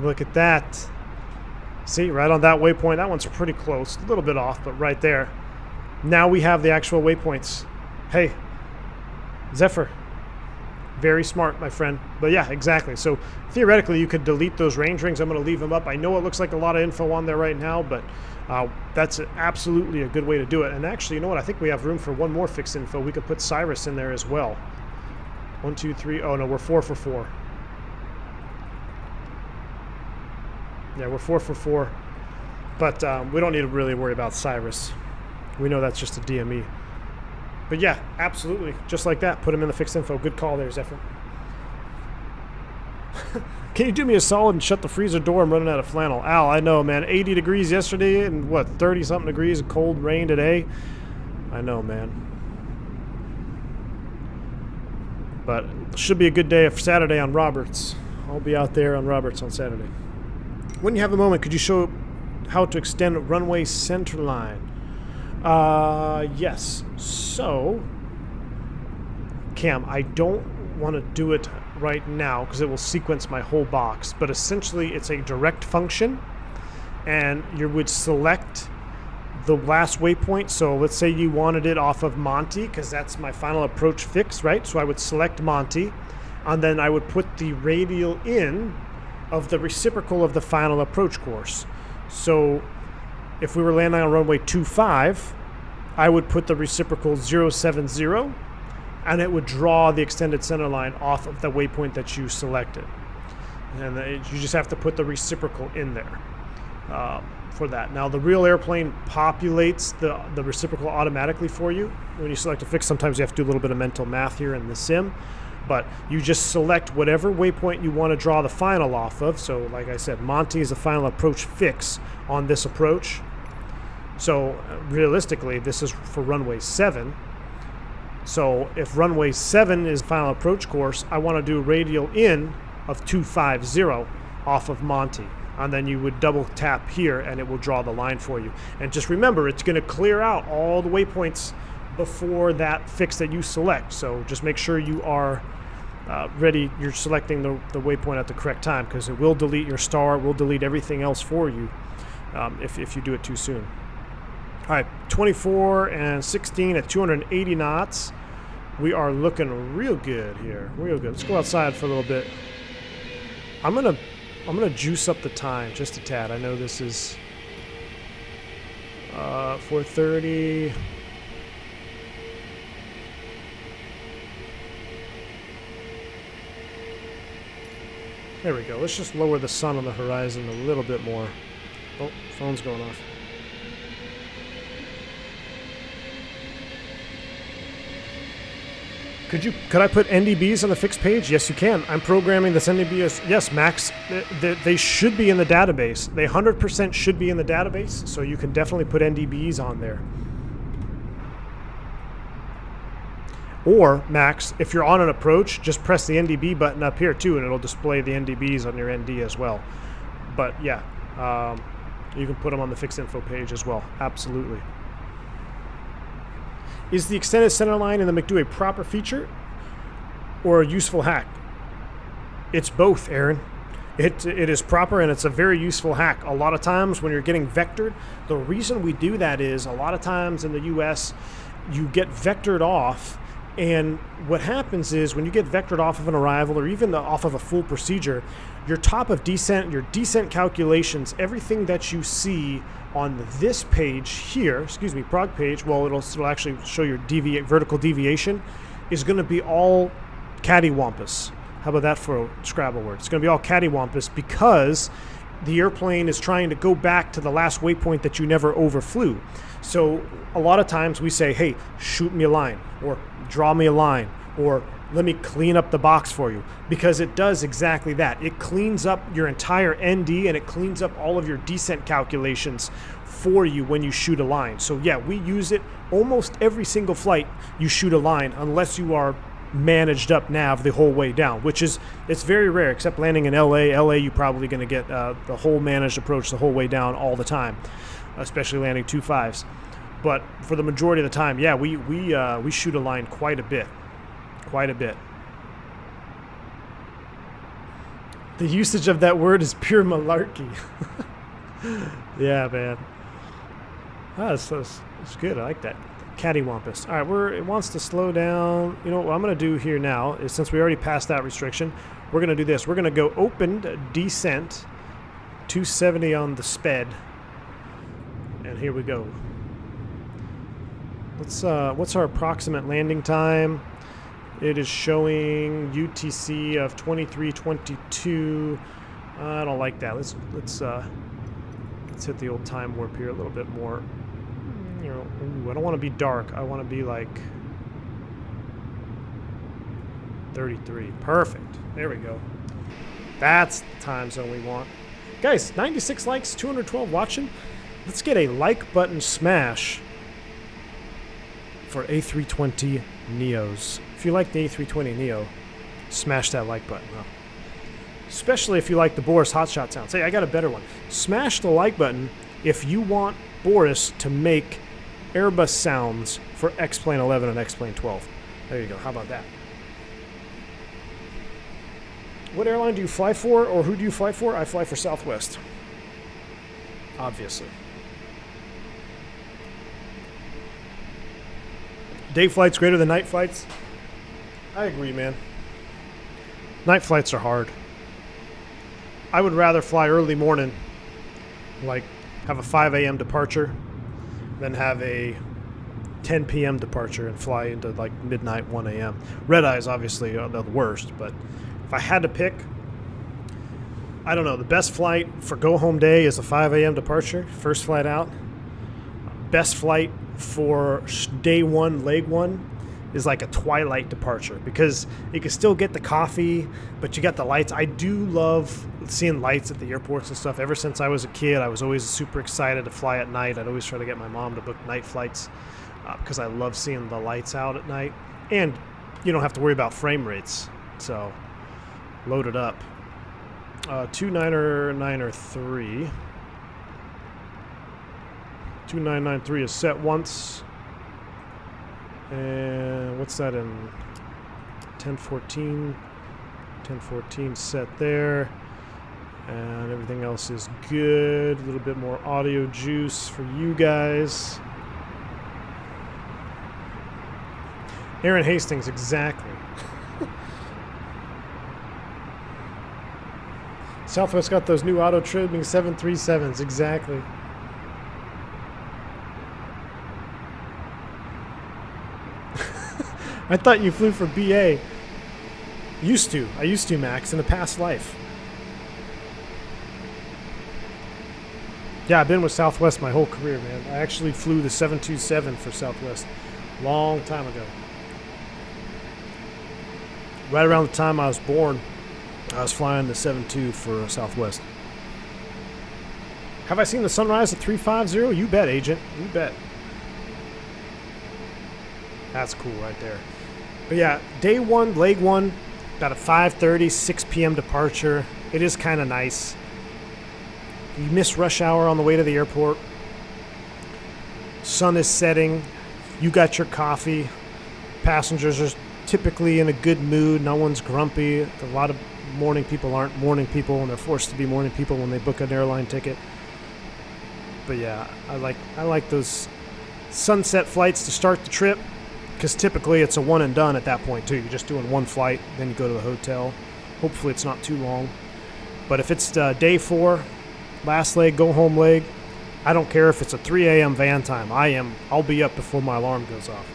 Look at that. See, right on that waypoint. That one's pretty close. A little bit off, but right there. Now we have the actual waypoints. Hey, Zephyr. Very smart, my friend. But yeah, exactly. So theoretically, you could delete those range rings. I'm going to leave them up. I know it looks like a lot of info on there right now, but that's absolutely a good way to do it. And actually, you know what? I think we have room for one more fixed info. We could put Cyrus in there as well. 1, 2, 3. Oh, no, we're 4 for 4. Yeah, we're 4 for 4. But we don't need to really worry about Cyrus. We know that's just a DME. But yeah, absolutely. Just like that. Put him in the fixed info. Good call there, Zephyr. Can you do me a solid and shut the freezer door? I'm running out of flannel. Al, I know, man. 80 degrees yesterday and what, 30-something degrees of cold rain today? I know, man. But it should be a good day of Saturday on Roberts. I'll be out there on Roberts on Saturday. When you have a moment, could you show how to extend runway centerline? Yes. So, Cam, I don't want to do it right now because it will sequence my whole box, but essentially it's a direct function, and you would select the last waypoint. So let's say you wanted it off of Monty, because that's my final approach fix, right? So I would select Monty, and then I would put the radial in of the reciprocal of the final approach course. So if we were landing on runway 25, I would put the reciprocal 070, and it would draw the extended center line off of the waypoint that you selected. And you just have to put the reciprocal in there for that. Now, the real airplane populates the reciprocal automatically for you. When you select a fix, sometimes you have to do a little bit of mental math here in the sim. But you just select whatever waypoint you want to draw the final off of. So, like I said, Monty is the final approach fix on this approach. So, realistically, this is for runway 7. So, if runway 7 is final approach course, I want to do radial in of 250 off of Monty. And then you would double tap here, and it will draw the line for you. And just remember, it's going to clear out all the waypoints before that fix that you select. So just make sure you are ready. You're selecting the waypoint at the correct time, because it will delete your star, will delete everything else for you if you do it too soon. All right, 24 and 16 at 280 knots. We are looking real good here, real good. Let's go outside for a little bit. I'm gonna juice up the time just a tad. I know this is 4:30. There we go. Let's just lower the sun on the horizon a little bit more. Oh, phone's going off. Could I put NDBs on the fixed page? Yes, you can. I'm programming this NDB as, yes, Max, they should be in the database. They 100% should be in the database, so you can definitely put NDBs on there. Or, Max, if you're on an approach, just press the NDB button up here too, and it'll display the NDBs on your ND as well. But yeah, you can put them on the fixed info page as well. Absolutely. Is the extended center line in the McDo a proper feature or a useful hack? It's both, Aaron. It is proper, and it's a very useful hack. A lot of times when you're getting vectored, the reason we do that is a lot of times in the US, you get vectored off, and what happens is when you get vectored off of an arrival or even off of a full procedure, your top of descent, your descent calculations, everything that you see on this page here, prog page, well, it'll actually show your vertical deviation, is going to be all cattywampus. How about that for a Scrabble word? It's going to be all cattywampus because the airplane is trying to go back to the last waypoint that you never overflew. So a lot of times we say, hey, shoot me a line, or draw me a line, or let me clean up the box for you, because it does exactly that. It cleans up your entire ND, and it cleans up all of your descent calculations for you when you shoot a line. So yeah, we use it almost every single flight. You shoot a line unless you are managed up nav the whole way down, which is, it's very rare, except landing in LA, you're probably going to get the whole managed approach the whole way down all the time, especially landing 2.5s. But for the majority of the time, yeah, we shoot a line quite a bit. Quite a bit. The usage of that word is pure malarkey. Yeah, man. It's good. I like that. Cattywampus. All right, it wants to slow down. You know what I'm going to do here now is, since we already passed that restriction, we're going to do this. We're going to go open descent, 270 on the sped, and here we go. What's our approximate landing time? It is showing UTC of 23:22. I don't like that. Let's hit the old time warp here a little bit more. You know, ooh, I don't want to be dark. I want to be like 33. Perfect. There we go. That's the time zone we want. Guys, 96 likes, 212 watching. Let's get a like button smash for A320 Neos. If you like the A320 Neo, smash that like button up. Especially if you like the Boris hotshot sounds. Hey, I got a better one. Smash the like button if you want Boris to make Airbus sounds for X-Plane 11 and X-Plane 12. There you go. How about that? What airline do you fly for, or who do you fly for? I fly for Southwest. Obviously. Day flights greater than night flights? I agree, man. Night flights are hard. I would rather fly early morning, like have a 5 a.m. departure, than have a 10 p.m. departure and fly into like midnight, 1 a.m. Red eyes obviously are the worst, but if I had to pick, I don't know, the best flight for go home day is a 5 a.m. departure, first flight out. Best flight for day one, leg one, is like a twilight departure because you can still get the coffee, but you got the lights. I do love seeing lights at the airports and stuff. Ever since I was a kid, I was always super excited to fly at night. I'd always try to get my mom to book night flights because I love seeing the lights out at night. And you don't have to worry about frame rates. So load it up. 2993. 2993 is set once. And what's that in 1014? 1014 set there. And everything else is good. A little bit more audio juice for you guys. Aaron Hastings, exactly. Southwest got those new auto trimming 737s, exactly. I thought you flew for BA. Used to. I used to, Max, in a past life. Yeah, I've been with Southwest my whole career, man. I actually flew the 727 for Southwest a long time ago. Right around the time I was born, I was flying the 72 for Southwest. Have I seen the sunrise at 350? You bet, Agent. You bet. That's cool right there. But yeah, day one, leg one, about a 5:30, 6 p.m. departure. It is kind of nice. You miss rush hour on the way to the airport. Sun is setting. You got your coffee. Passengers are typically in a good mood. No one's grumpy. A lot of morning people aren't morning people, and they're forced to be morning people when they book an airline ticket. But yeah, I like those sunset flights to start the trip, because typically it's a one and done at that point too. You're just doing one flight, then you go to the hotel. Hopefully it's not too long. But if it's day 4, last leg, go home leg, I don't care if it's a 3 a.m. van time. I'll be up before my alarm goes off.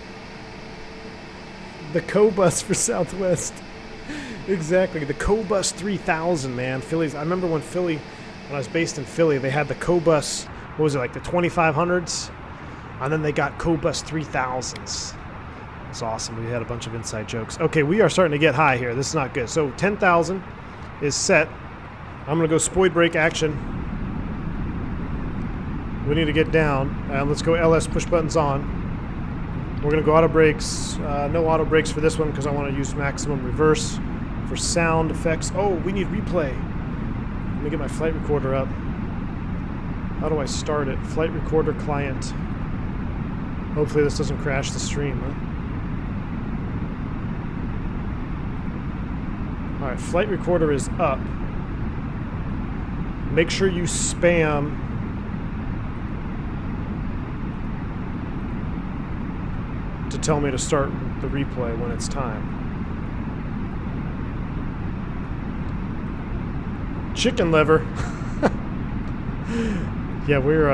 The Co-Bus for Southwest. Exactly, the Co-Bus 3000, man. Philly's. I remember when I was based in Philly, they had the Co-Bus, what was it, like the 2500s? And then they got Co-Bus 3000s. It's awesome. We had a bunch of inside jokes. Okay, we are starting to get high here. This is not good. So 10,000 is set. I'm going to go spoid brake action. We need to get down. Let's go LS push buttons on. We're going to go auto brakes. No auto brakes for this one because I want to use maximum reverse for sound effects. Oh, we need replay. Let me get my flight recorder up. How do I start it? Flight recorder client. Hopefully this doesn't crash the stream, huh? Alright, flight recorder is up. Make sure you spam to tell me to start the replay when it's time. Chicken liver. Yeah, we're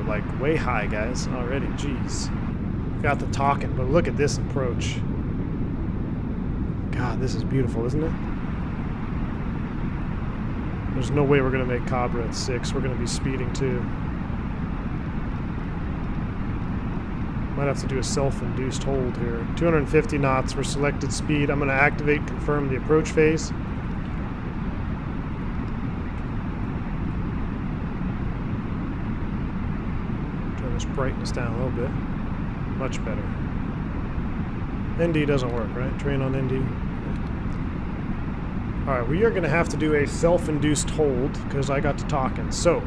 like way high, guys, already. Jeez. Got the talking, but look at this approach. God, this is beautiful, isn't it? There's no way we're going to make Cobra at 6. We're going to be speeding too. Might have to do a self-induced hold here. 250 knots for selected speed. I'm going to activate, confirm the approach phase. Turn this brightness down a little bit. Much better. ND doesn't work, right? Train on ND. Alright, we are going to have to do a self-induced hold because I got to talking. So,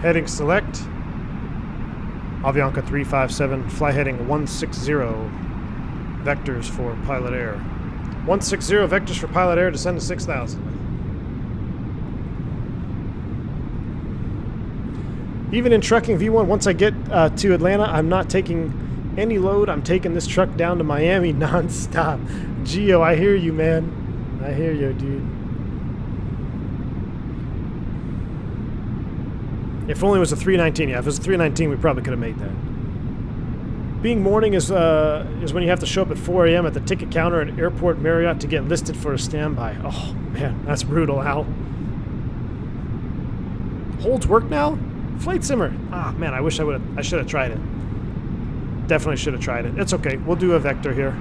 heading select. Avianca 357, fly heading 160. Vectors for Pilot Air. 160 vectors for Pilot Air, descend to 6,000. Even in trucking V1, once I get to Atlanta, I'm not taking any load. I'm taking this truck down to Miami non-stop. Geo, I hear you, man. I hear you, dude. If only it was a 319. Yeah, if it was a 319, we probably could have made that. Being morning is when you have to show up at 4 a.m. at the ticket counter at Airport Marriott to get listed for a standby. Oh, man, that's brutal, Al. Holds work now? Flight simmer. Ah, man, I wish I should have tried it. Definitely should have tried it. It's okay. We'll do a vector here.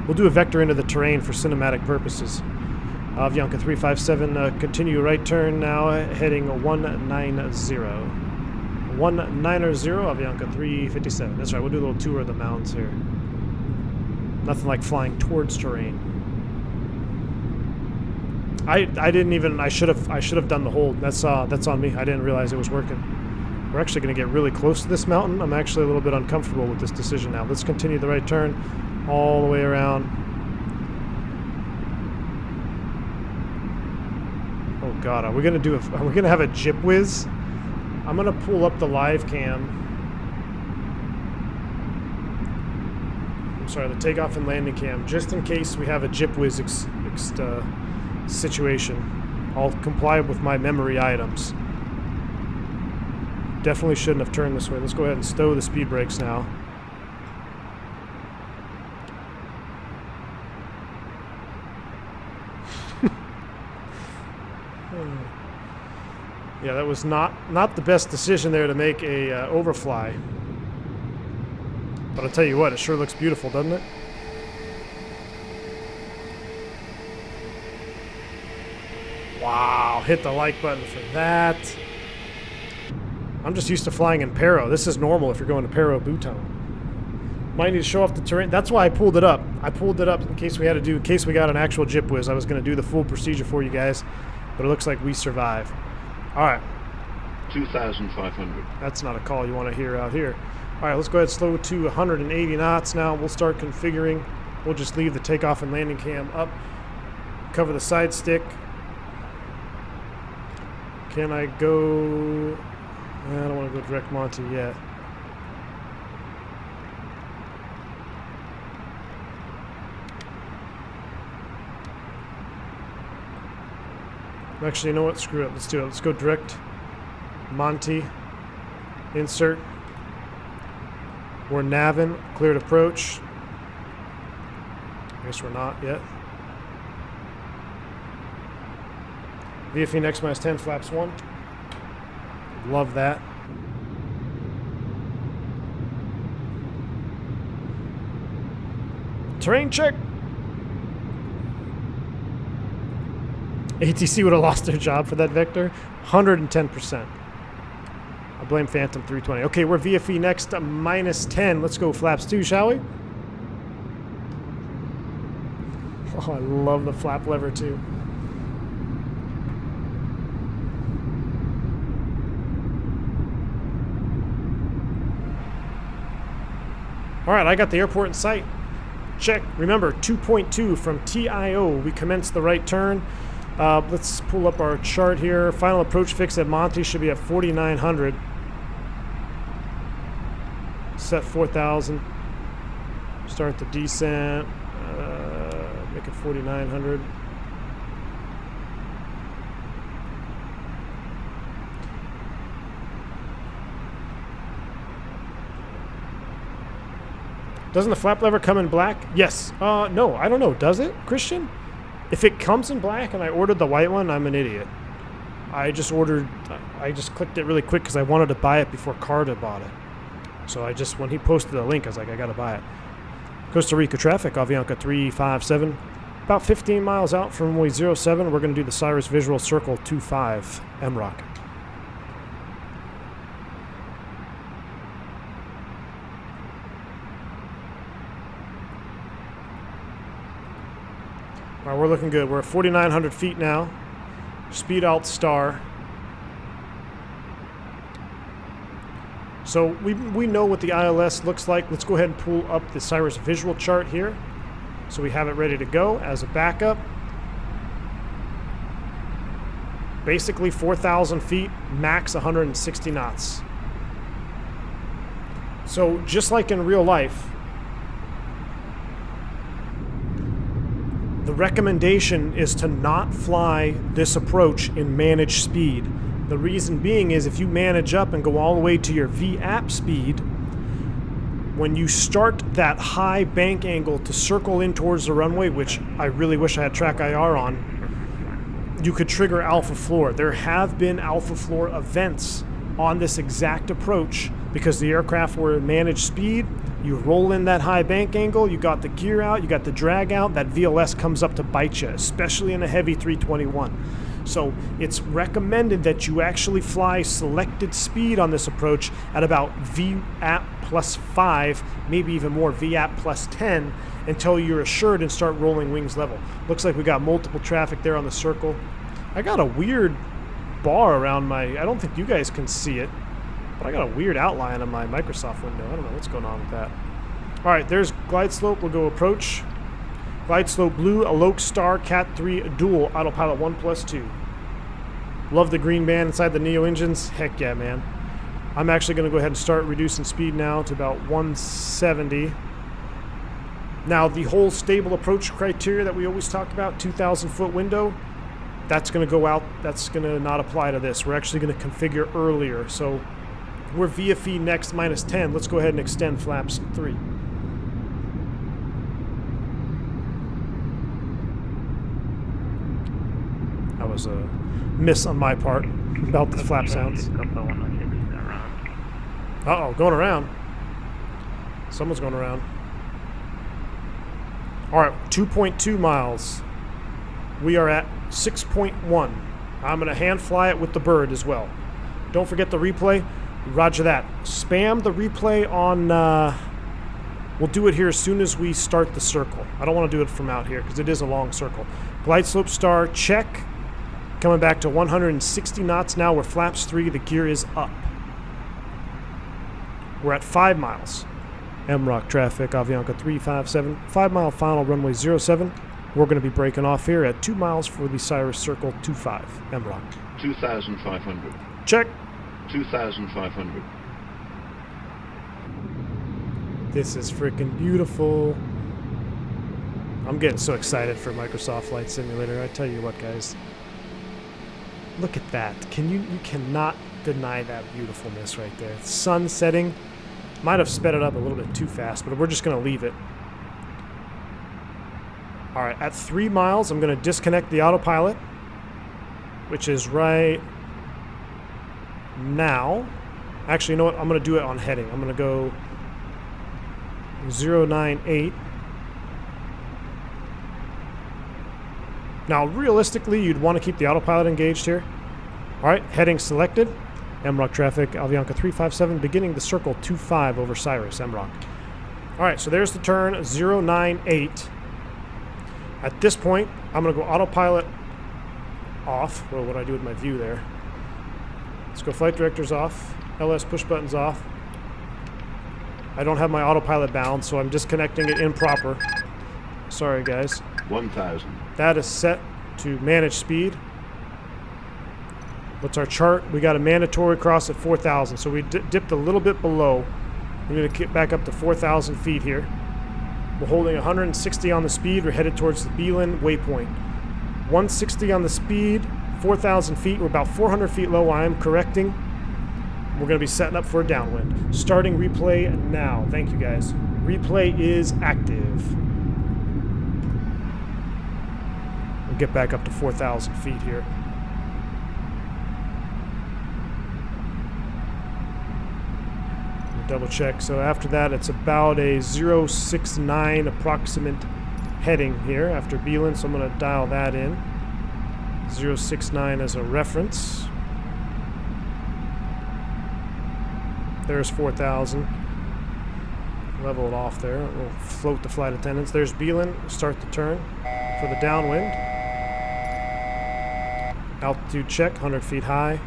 We'll do a vector into the terrain for cinematic purposes. Avianca 357, continue right turn now, heading 190. 190, Avianca 357. That's right, we'll do a little tour of the mountains here. Nothing like flying towards terrain. I should have done the hold. That's on me. I didn't realize it was working. We're actually going to get really close to this mountain. I'm actually a little bit uncomfortable with this decision now. Let's continue the right turn all the way around. Oh God, are we gonna have a jip whiz? I'm gonna pull up the live cam. I'm sorry, the takeoff and landing cam, just in case we have a jip whiz situation. I'll comply with my memory items. Definitely shouldn't have turned this way. Let's go ahead and stow the speed brakes now. Yeah, that was not the best decision there to make a overfly. But I'll tell you what, it sure looks beautiful, doesn't it? Wow, hit the like button for that. I'm just used to flying in Paro. This is normal if you're going to Paro Bhutan. Might need to show off the terrain. That's why I pulled it up. I pulled it up in case we got an actual jip whiz. I was going to do the full procedure for you guys, but it looks like we survived. All right. 2,500. That's not a call you want to hear out here. All right, let's go ahead and slow to 180 knots now. We'll start configuring. We'll just leave the takeoff and landing cam up. Cover the side stick. Can I go... I don't want to go direct Monty yet. Actually, you know what? Screw it. Let's do it. Let's go direct Monty. Insert. We're navin. Cleared approach. I guess we're not yet. VFE next minus 10, flaps 1. Love that. Terrain check. ATC would have lost their job for that vector. 110%. I blame Phantom 320. Okay, we're VFE next, minus 10. Let's go flaps 2, shall we? Oh, I love the flap lever too. All right, I got the airport in sight. Check. Remember, 2.2 from TIO. We commenced the right turn. Let's pull up our chart here. Final approach fix at Monty should be at 4,900. Set 4,000. Start the descent. Make it 4,900. Doesn't the flap lever come in black? Yes. No, I don't know. Does it, Christian? If it comes in black and I ordered the white one, I'm an idiot. I just clicked it really quick because I wanted to buy it before Carta bought it. So when he posted the link, I was like, I gotta buy it. Costa Rica traffic, Avianca 357. About 15 miles out from runway 07, we're gonna do the Cyrus Visual Circle 25 MROC. All right, we're looking good. We're at 4,900 feet now. Speed alt star. So we know what the ILS looks like. Let's go ahead and pull up the Cyrus visual chart here. So we have it ready to go as a backup. Basically 4,000 feet, max 160 knots. So just like in real life, The recommendation is to not fly this approach in managed speed. The reason being is if you manage up and go all the way to your VAP speed, when you start that high bank angle to circle in towards the runway, which I really wish I had track IR on, you could trigger alpha floor. There have been alpha floor events on this exact approach because the aircraft were in managed speed. You roll in that high bank angle, you got the gear out, you got the drag out, that VLS comes up to bite you, especially in a heavy 321. So it's recommended that you actually fly selected speed on this approach at about VAP plus 5, maybe even more, VAP plus 10, until you're assured and start rolling wings level. Looks like we got multiple traffic there on the circle. I got a weird bar around my, I don't think you guys can see it, but I got a weird outline on my Microsoft window. I don't know what's going on with that. All right, there's glide slope. We'll go approach. Glide slope blue, Alok Star Cat 3 dual, autopilot 1+2. Love the green band inside the Neo engines. Heck yeah, man. I'm actually going to go ahead and start reducing speed now to about 170. Now, the whole stable approach criteria that we always talk about, 2,000 foot window, that's going to go out. That's going to not apply to this. We're actually going to configure earlier. So we're VFE next -10. Let's go ahead and extend flaps 3. That was a miss on my part about the flap sounds. Uh-oh, going around. Someone's going around. All right, 2.2 miles. We are at 6.1. I'm going to hand fly it with the bird as well. Don't forget the replay. Roger that. Spam the replay on... we'll do it here as soon as we start the circle. I don't want to do it from out here because it is a long circle. Glide slope star, check. Coming back to 160 knots now. We're flaps 3. The gear is up. We're at 5 miles. MROC traffic, Avianca 357. 5 mile final, runway 07. We're going to be breaking off here at 2 miles for the Cyrus Circle 25. MROC. 2,500. Check. 2,500. This is freaking beautiful. I'm getting so excited for Microsoft Flight Simulator. I tell you what, guys. Look at that. You cannot deny that beautifulness right there. Sun setting. Might have sped it up a little bit too fast, but we're just going to leave it. All right, at 3 miles, I'm going to disconnect the autopilot, which is right now. Actually, you know what? I'm going to do it on heading. I'm going to go 098. Now, realistically, you'd want to keep the autopilot engaged here. All right, heading selected. MROC traffic, Avianca 357, beginning the circle 25 over Cyrus, MROC. All right, so there's the turn, 098. At this point, I'm going to go autopilot off. Well, what do I do with my view there? Let's go flight directors off, LS push buttons off. I don't have my autopilot bound, so I'm disconnecting it improper. Sorry, guys. 1,000. That is set to manage speed. What's our chart? We got a mandatory cross at 4,000, so we dipped a little bit below. We're going to get back up to 4,000 feet here. We're holding 160 on the speed. We're headed towards the Beelan waypoint. 160 on the speed, 4,000 feet. We're about 400 feet low. I am correcting. We're going to be setting up for a downwind. Starting replay now. Thank you, guys. Replay is active. We'll get back up to 4,000 feet here. Double check. So after that, it's about a 069 approximate heading here after Beelan. So I'm going to dial that in. 069 as a reference. There's 4,000. Level it off there. We'll float the flight attendants. There's Beelan. Start the turn for the downwind. Altitude check, 100 feet high.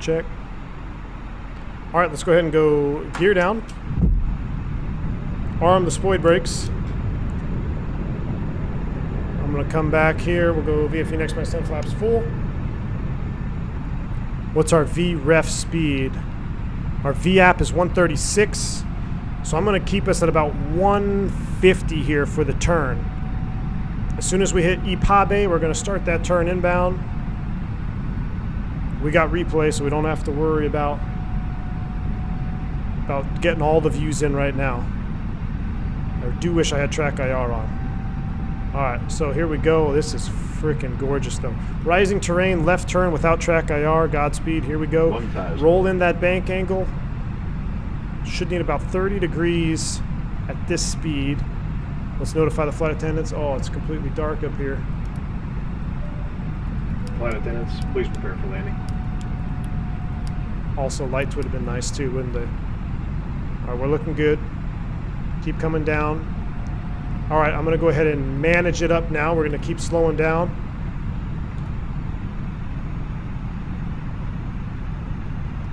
Check. All right, let's go ahead and go gear down. Arm the spoid brakes. I'm going to come back here. We'll go VFE next, my 10 flaps full. What's our VREF speed? Our VAP is 136. So I'm going to keep us at about 150 here for the turn. As soon as we hit Ipabe, we're going to start that turn inbound. We got replay, so we don't have to worry about getting all the views in right now. I do wish I had track IR on. Alright, so here we go. This is freaking gorgeous, though. Rising terrain, left turn without track IR. Godspeed. Here we go. 1,000. Roll in that bank angle. Should need about 30 degrees at this speed. Let's notify the flight attendants. Oh, it's completely dark up here. Flight attendants, please prepare for landing. Also, lights would have been nice too, wouldn't they? Alright, we're looking good. Keep coming down. Alright, I'm going to go ahead and manage it up now. We're going to keep slowing down.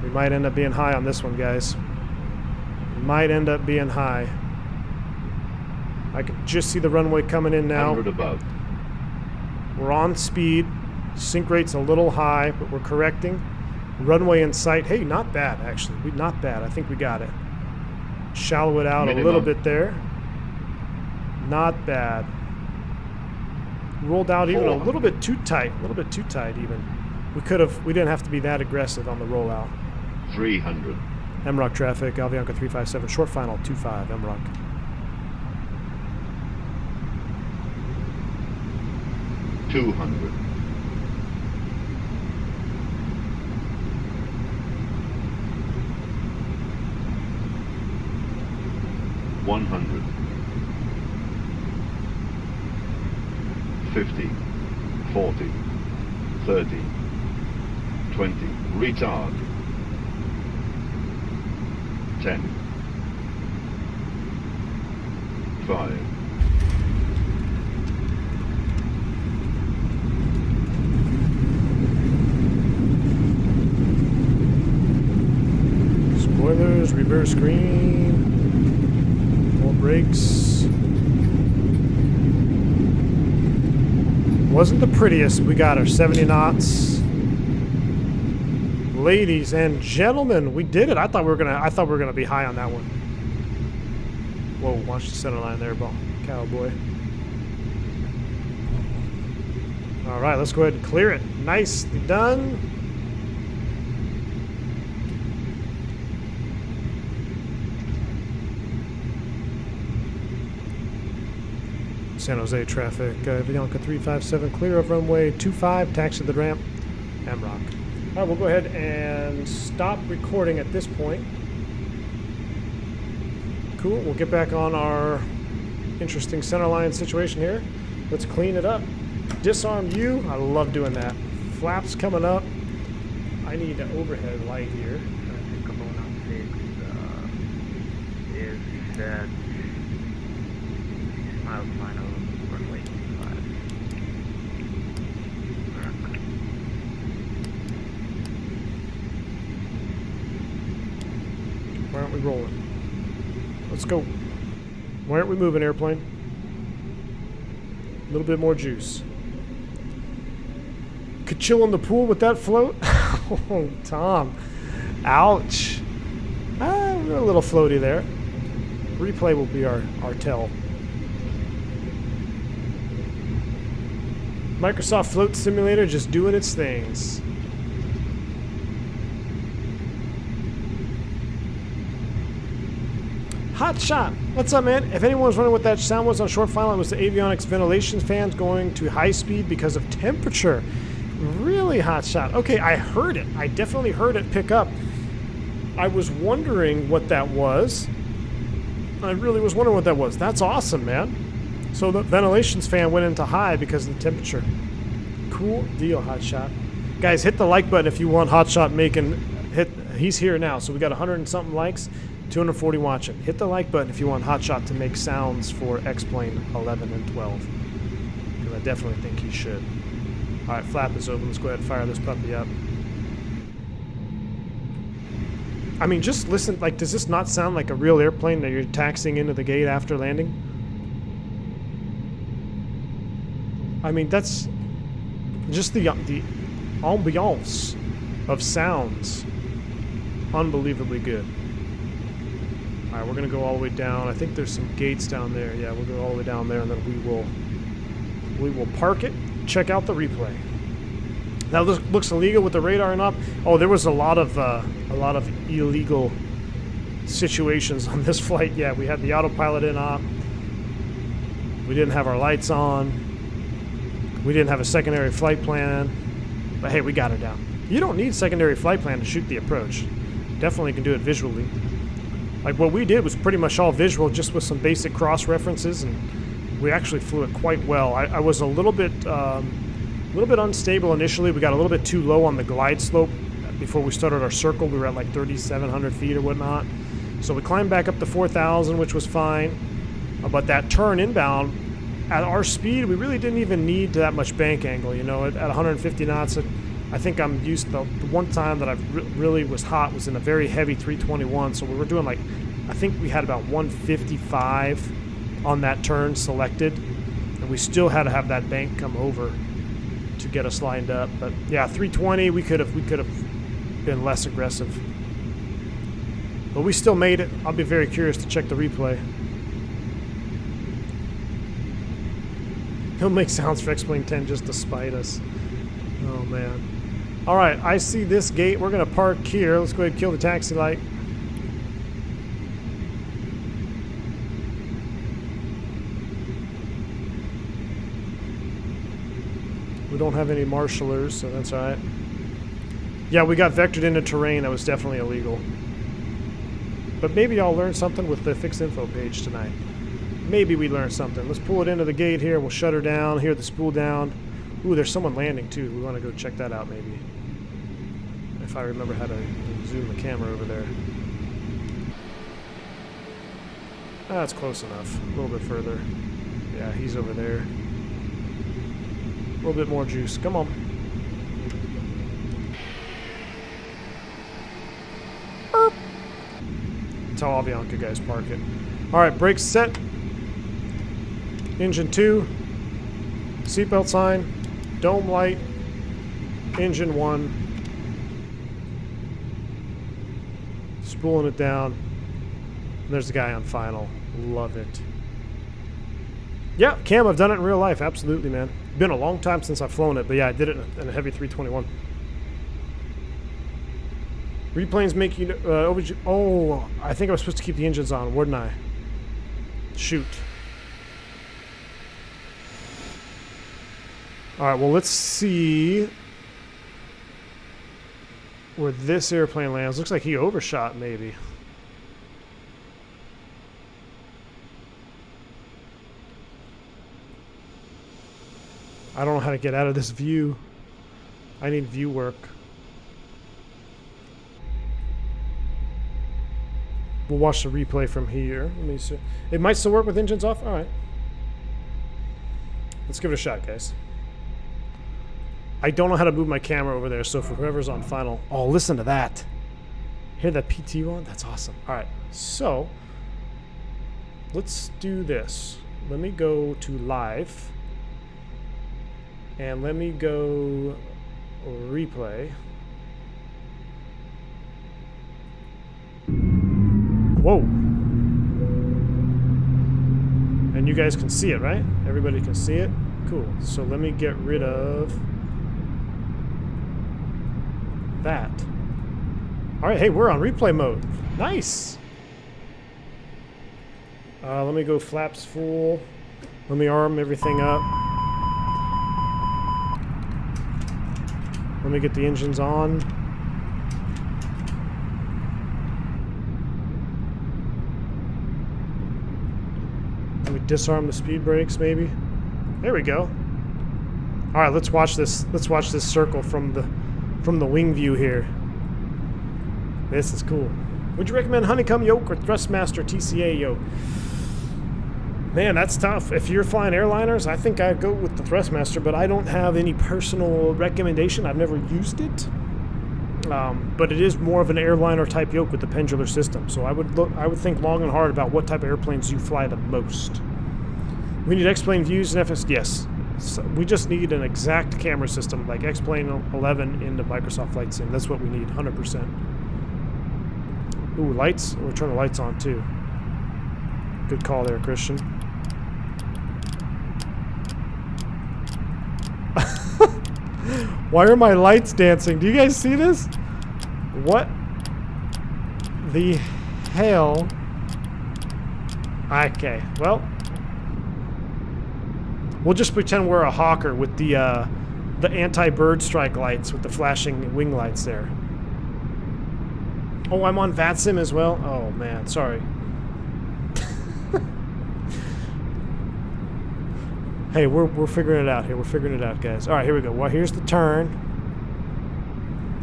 We might end up being high on this one, guys. We might end up being high. I can just see the runway coming in now. 100 above. We're on speed. Sync rate's a little high, but we're correcting. Runway in sight. Hey, not bad, actually. Not bad. I think we got it. Shallow it out Minimum. a little bit there. Not bad. Rolled out even a little bit too tight. A little bit too tight, even. We didn't have to be that aggressive on the rollout. 300. MROC traffic, Avianca 357, short final 25, MROC. $200. $100. 50. 40. 30. 20. Retard. 10. 5. Spoilers, reverse green, more brakes. Wasn't the prettiest. We got our 70 knots. Ladies and gentlemen, we did it. I thought we were gonna be high on that one. Whoa, watch the center line there, cowboy. All right, let's go ahead and clear it. Nicely done. San Jose traffic, Avianca 357, clear of runway 25, taxi the ramp, MROC. All right, we'll go ahead and stop recording at this point. Cool, we'll get back on our interesting centerline situation here. Let's clean it up. Disarm you, I love doing that. Flaps coming up. I need an overhead light here. Traffic Kona 6 is set 6 miles final, runway 25. Why aren't we rolling? Let's go. Why aren't we moving, airplane? A little bit more juice. Could chill in the pool with that float? Oh, Tom. Ouch. We're a little floaty there. Replay will be our tell. Microsoft Float Simulator just doing its things. Hot shot. What's up, man? If anyone was wondering what that sound was on short final, it was the avionics ventilation fans going to high speed because of temperature. Really hot shot. Okay, I heard it. I definitely heard it pick up. I was wondering what that was. I really was wondering what that was. That's awesome, man. So the ventilations fan went into high because of the temperature. Cool deal, hot shot. Guys, hit the like button if you want hot shot making. He's here now, so we got 100 and something likes. 240 watching. Hit the like button if you want Hotshot to make sounds for X-Plane 11 and 12. Because I definitely think he should. Alright, flap is open. Let's go ahead and fire this puppy up. I mean, just listen. Like, does this not sound like a real airplane that you're taxiing into the gate after landing? I mean, that's just the ambiance of sounds. Unbelievably good. All right, we're gonna go all the way down. I think there's some gates down there. Yeah, we'll go all the way down there, and then we will park it. Check out the replay. Now this looks illegal with the radar and up. Oh, there was a lot of illegal situations on this flight. Yeah, we had the autopilot in op. We didn't have our lights on. We didn't have a secondary flight plan. But hey, we got it down. You don't need secondary flight plan to shoot the approach. Definitely can do it visually. Like what we did was pretty much all visual, just with some basic cross references, and we actually flew it quite well. I was a little bit unstable initially. We got a little bit too low on the glide slope before we started our circle. We were at like 3,700 feet or whatnot. So we climbed back up to 4,000, which was fine. But that turn inbound, at our speed, we really didn't even need that much bank angle. You know, at 150 knots, I think I'm used to the one time that I really was hot was in a very heavy 321. So we were doing like, I think we had about 155 on that turn selected, and we still had to have that bank come over to get us lined up. But yeah, 320, we could have been less aggressive, but we still made it. I'll be very curious to check the replay. He'll make sounds for X-Plane 10 just to spite us. Oh man. All right, I see this gate. We're gonna park here. Let's go ahead and kill the taxi light. We don't have any marshalers, so that's all right. Yeah, we got vectored into terrain that was definitely illegal. But maybe I'll learn something with the fixed info page tonight. Maybe we learned something. Let's pull it into the gate here. We'll shut her down. Hear the spool down. Ooh, there's someone landing too. We want to go check that out maybe. If I remember how to zoom the camera over there. That's close enough. A little bit further. Yeah, he's over there. A little bit more juice. Come on. Burp. That's how Avianca guys park it. Alright, brakes set. Engine 2. Seatbelt sign. Dome light. Engine 1. Spooling it down. And there's the guy on final. Love it. Yeah, Cam, I've done it in real life. Absolutely, man. Been a long time since I've flown it, but yeah, I did it in a heavy 321. Replanes make you... oh, I think I was supposed to keep the engines on, wouldn't I? Shoot. Alright, well, let's see where this airplane lands. Looks like he overshot, maybe. I don't know how to get out of this view. I need view work. We'll watch the replay from here. Let me see. It might still work with engines off? Alright. Let's give it a shot, guys. I don't know how to move my camera over there, so for whoever's on final... Oh, listen to that. Hear that PT one? That's awesome. Alright, so... let's do this. Let me go to live. And let me go replay. Whoa. And you guys can see it, right? Everybody can see it? Cool. So let me get rid of that. Alright, hey, we're on replay mode. Nice. Let me go flaps full. Let me arm everything up. Let me get the engines on. Let me disarm the speed brakes, maybe. There we go. All right, let's watch this. Let's watch this circle from the wing view here. This is cool. Would you recommend honeycomb yoke or Thrustmaster TCA yoke? Man, that's tough. If you're flying airliners, I think I'd go with the Thrustmaster, but I don't have any personal recommendation. I've never used it. But it is more of an airliner type yoke with the pendular system. So I would think long and hard about what type of airplanes you fly the most. We need X-plane views and FS. Yes. So we just need an exact camera system like X-Plane 11 into Microsoft Flight Sim. That's what we need, 100%. Ooh, lights. We'll turn the lights on too. Good call there, Christian. Why are my lights dancing? Do you guys see this? What the hell? Okay, well, we'll just pretend we're a Hawker with the anti-bird strike lights with the flashing wing lights there. Oh, I'm on VATSIM as well? Oh, man, sorry. Hey, we're figuring it out here. We're figuring it out, guys. All right, here we go. Well, here's the turn.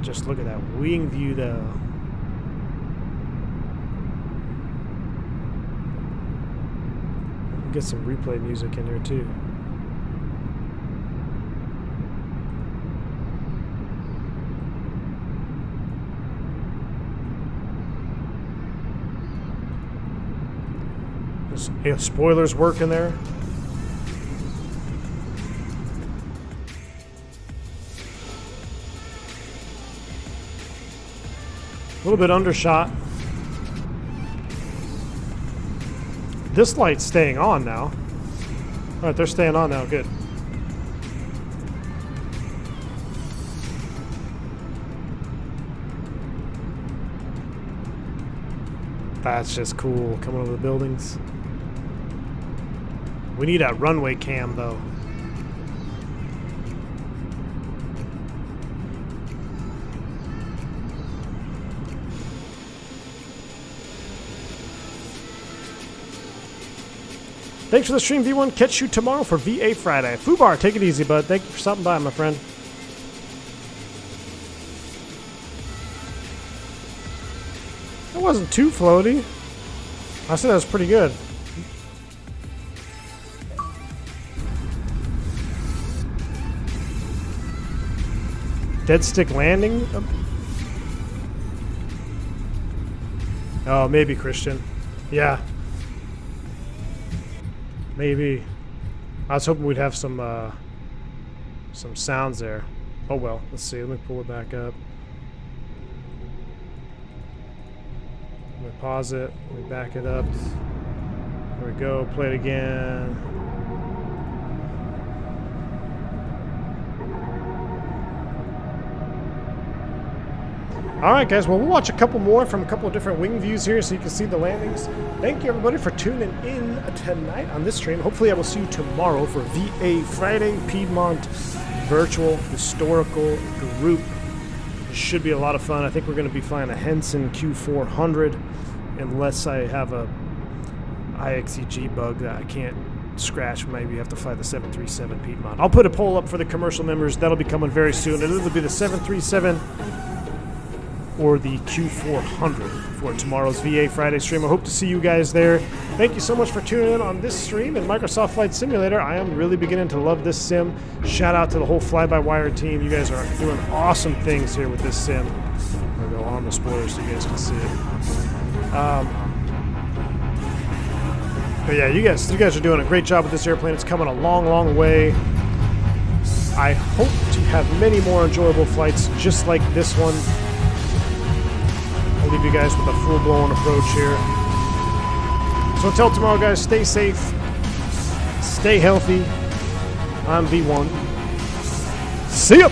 Just look at that wing view, though. Get some replay music in here, too. There's spoilers working there. A little bit undershot. This light's staying on now. All right, they're staying on now. Good. That's just cool, coming over the buildings. We need a runway cam, though. Thanks for the stream, V1. Catch you tomorrow for VA Friday. Fubar, take it easy, bud. Thank you for stopping by, my friend. That wasn't too floaty. I said that was pretty good. Dead stick landing? Oh, maybe, Christian. Yeah. Maybe. I was hoping we'd have some sounds there. Oh well, let's see. Let me pull it back up. Let me pause it. Let me back it up. There we go. Play it again. Alright guys, well we'll watch a couple more from a couple of different wing views here so you can see the landings. Thank you everybody for tuning in tonight on this stream. Hopefully I will see you tomorrow for VA Friday Piedmont Virtual Historical Group. It should be a lot of fun. I think we're going to be flying a Henson Q400 unless I have a IXEG bug that I can't scratch. Maybe have to fly the 737 Piedmont. I'll put a poll up for the commercial members. That'll be coming very soon. It'll either be the 737 or the Q400 for tomorrow's VA Friday stream. I hope to see you guys there. Thank you so much for tuning in on this stream in Microsoft Flight Simulator. I am really beginning to love this sim. Shout out to the whole fly-by-wire team. You guys are doing awesome things here with this sim. I'm gonna go on the spoilers so you guys can see it. But yeah, you guys are doing a great job with this airplane. It's coming a long, long way. I hope to have many more enjoyable flights just like this one. I'll leave you guys with a full-blown approach here. So until tomorrow, guys, stay safe, stay healthy. I'm V1. See ya!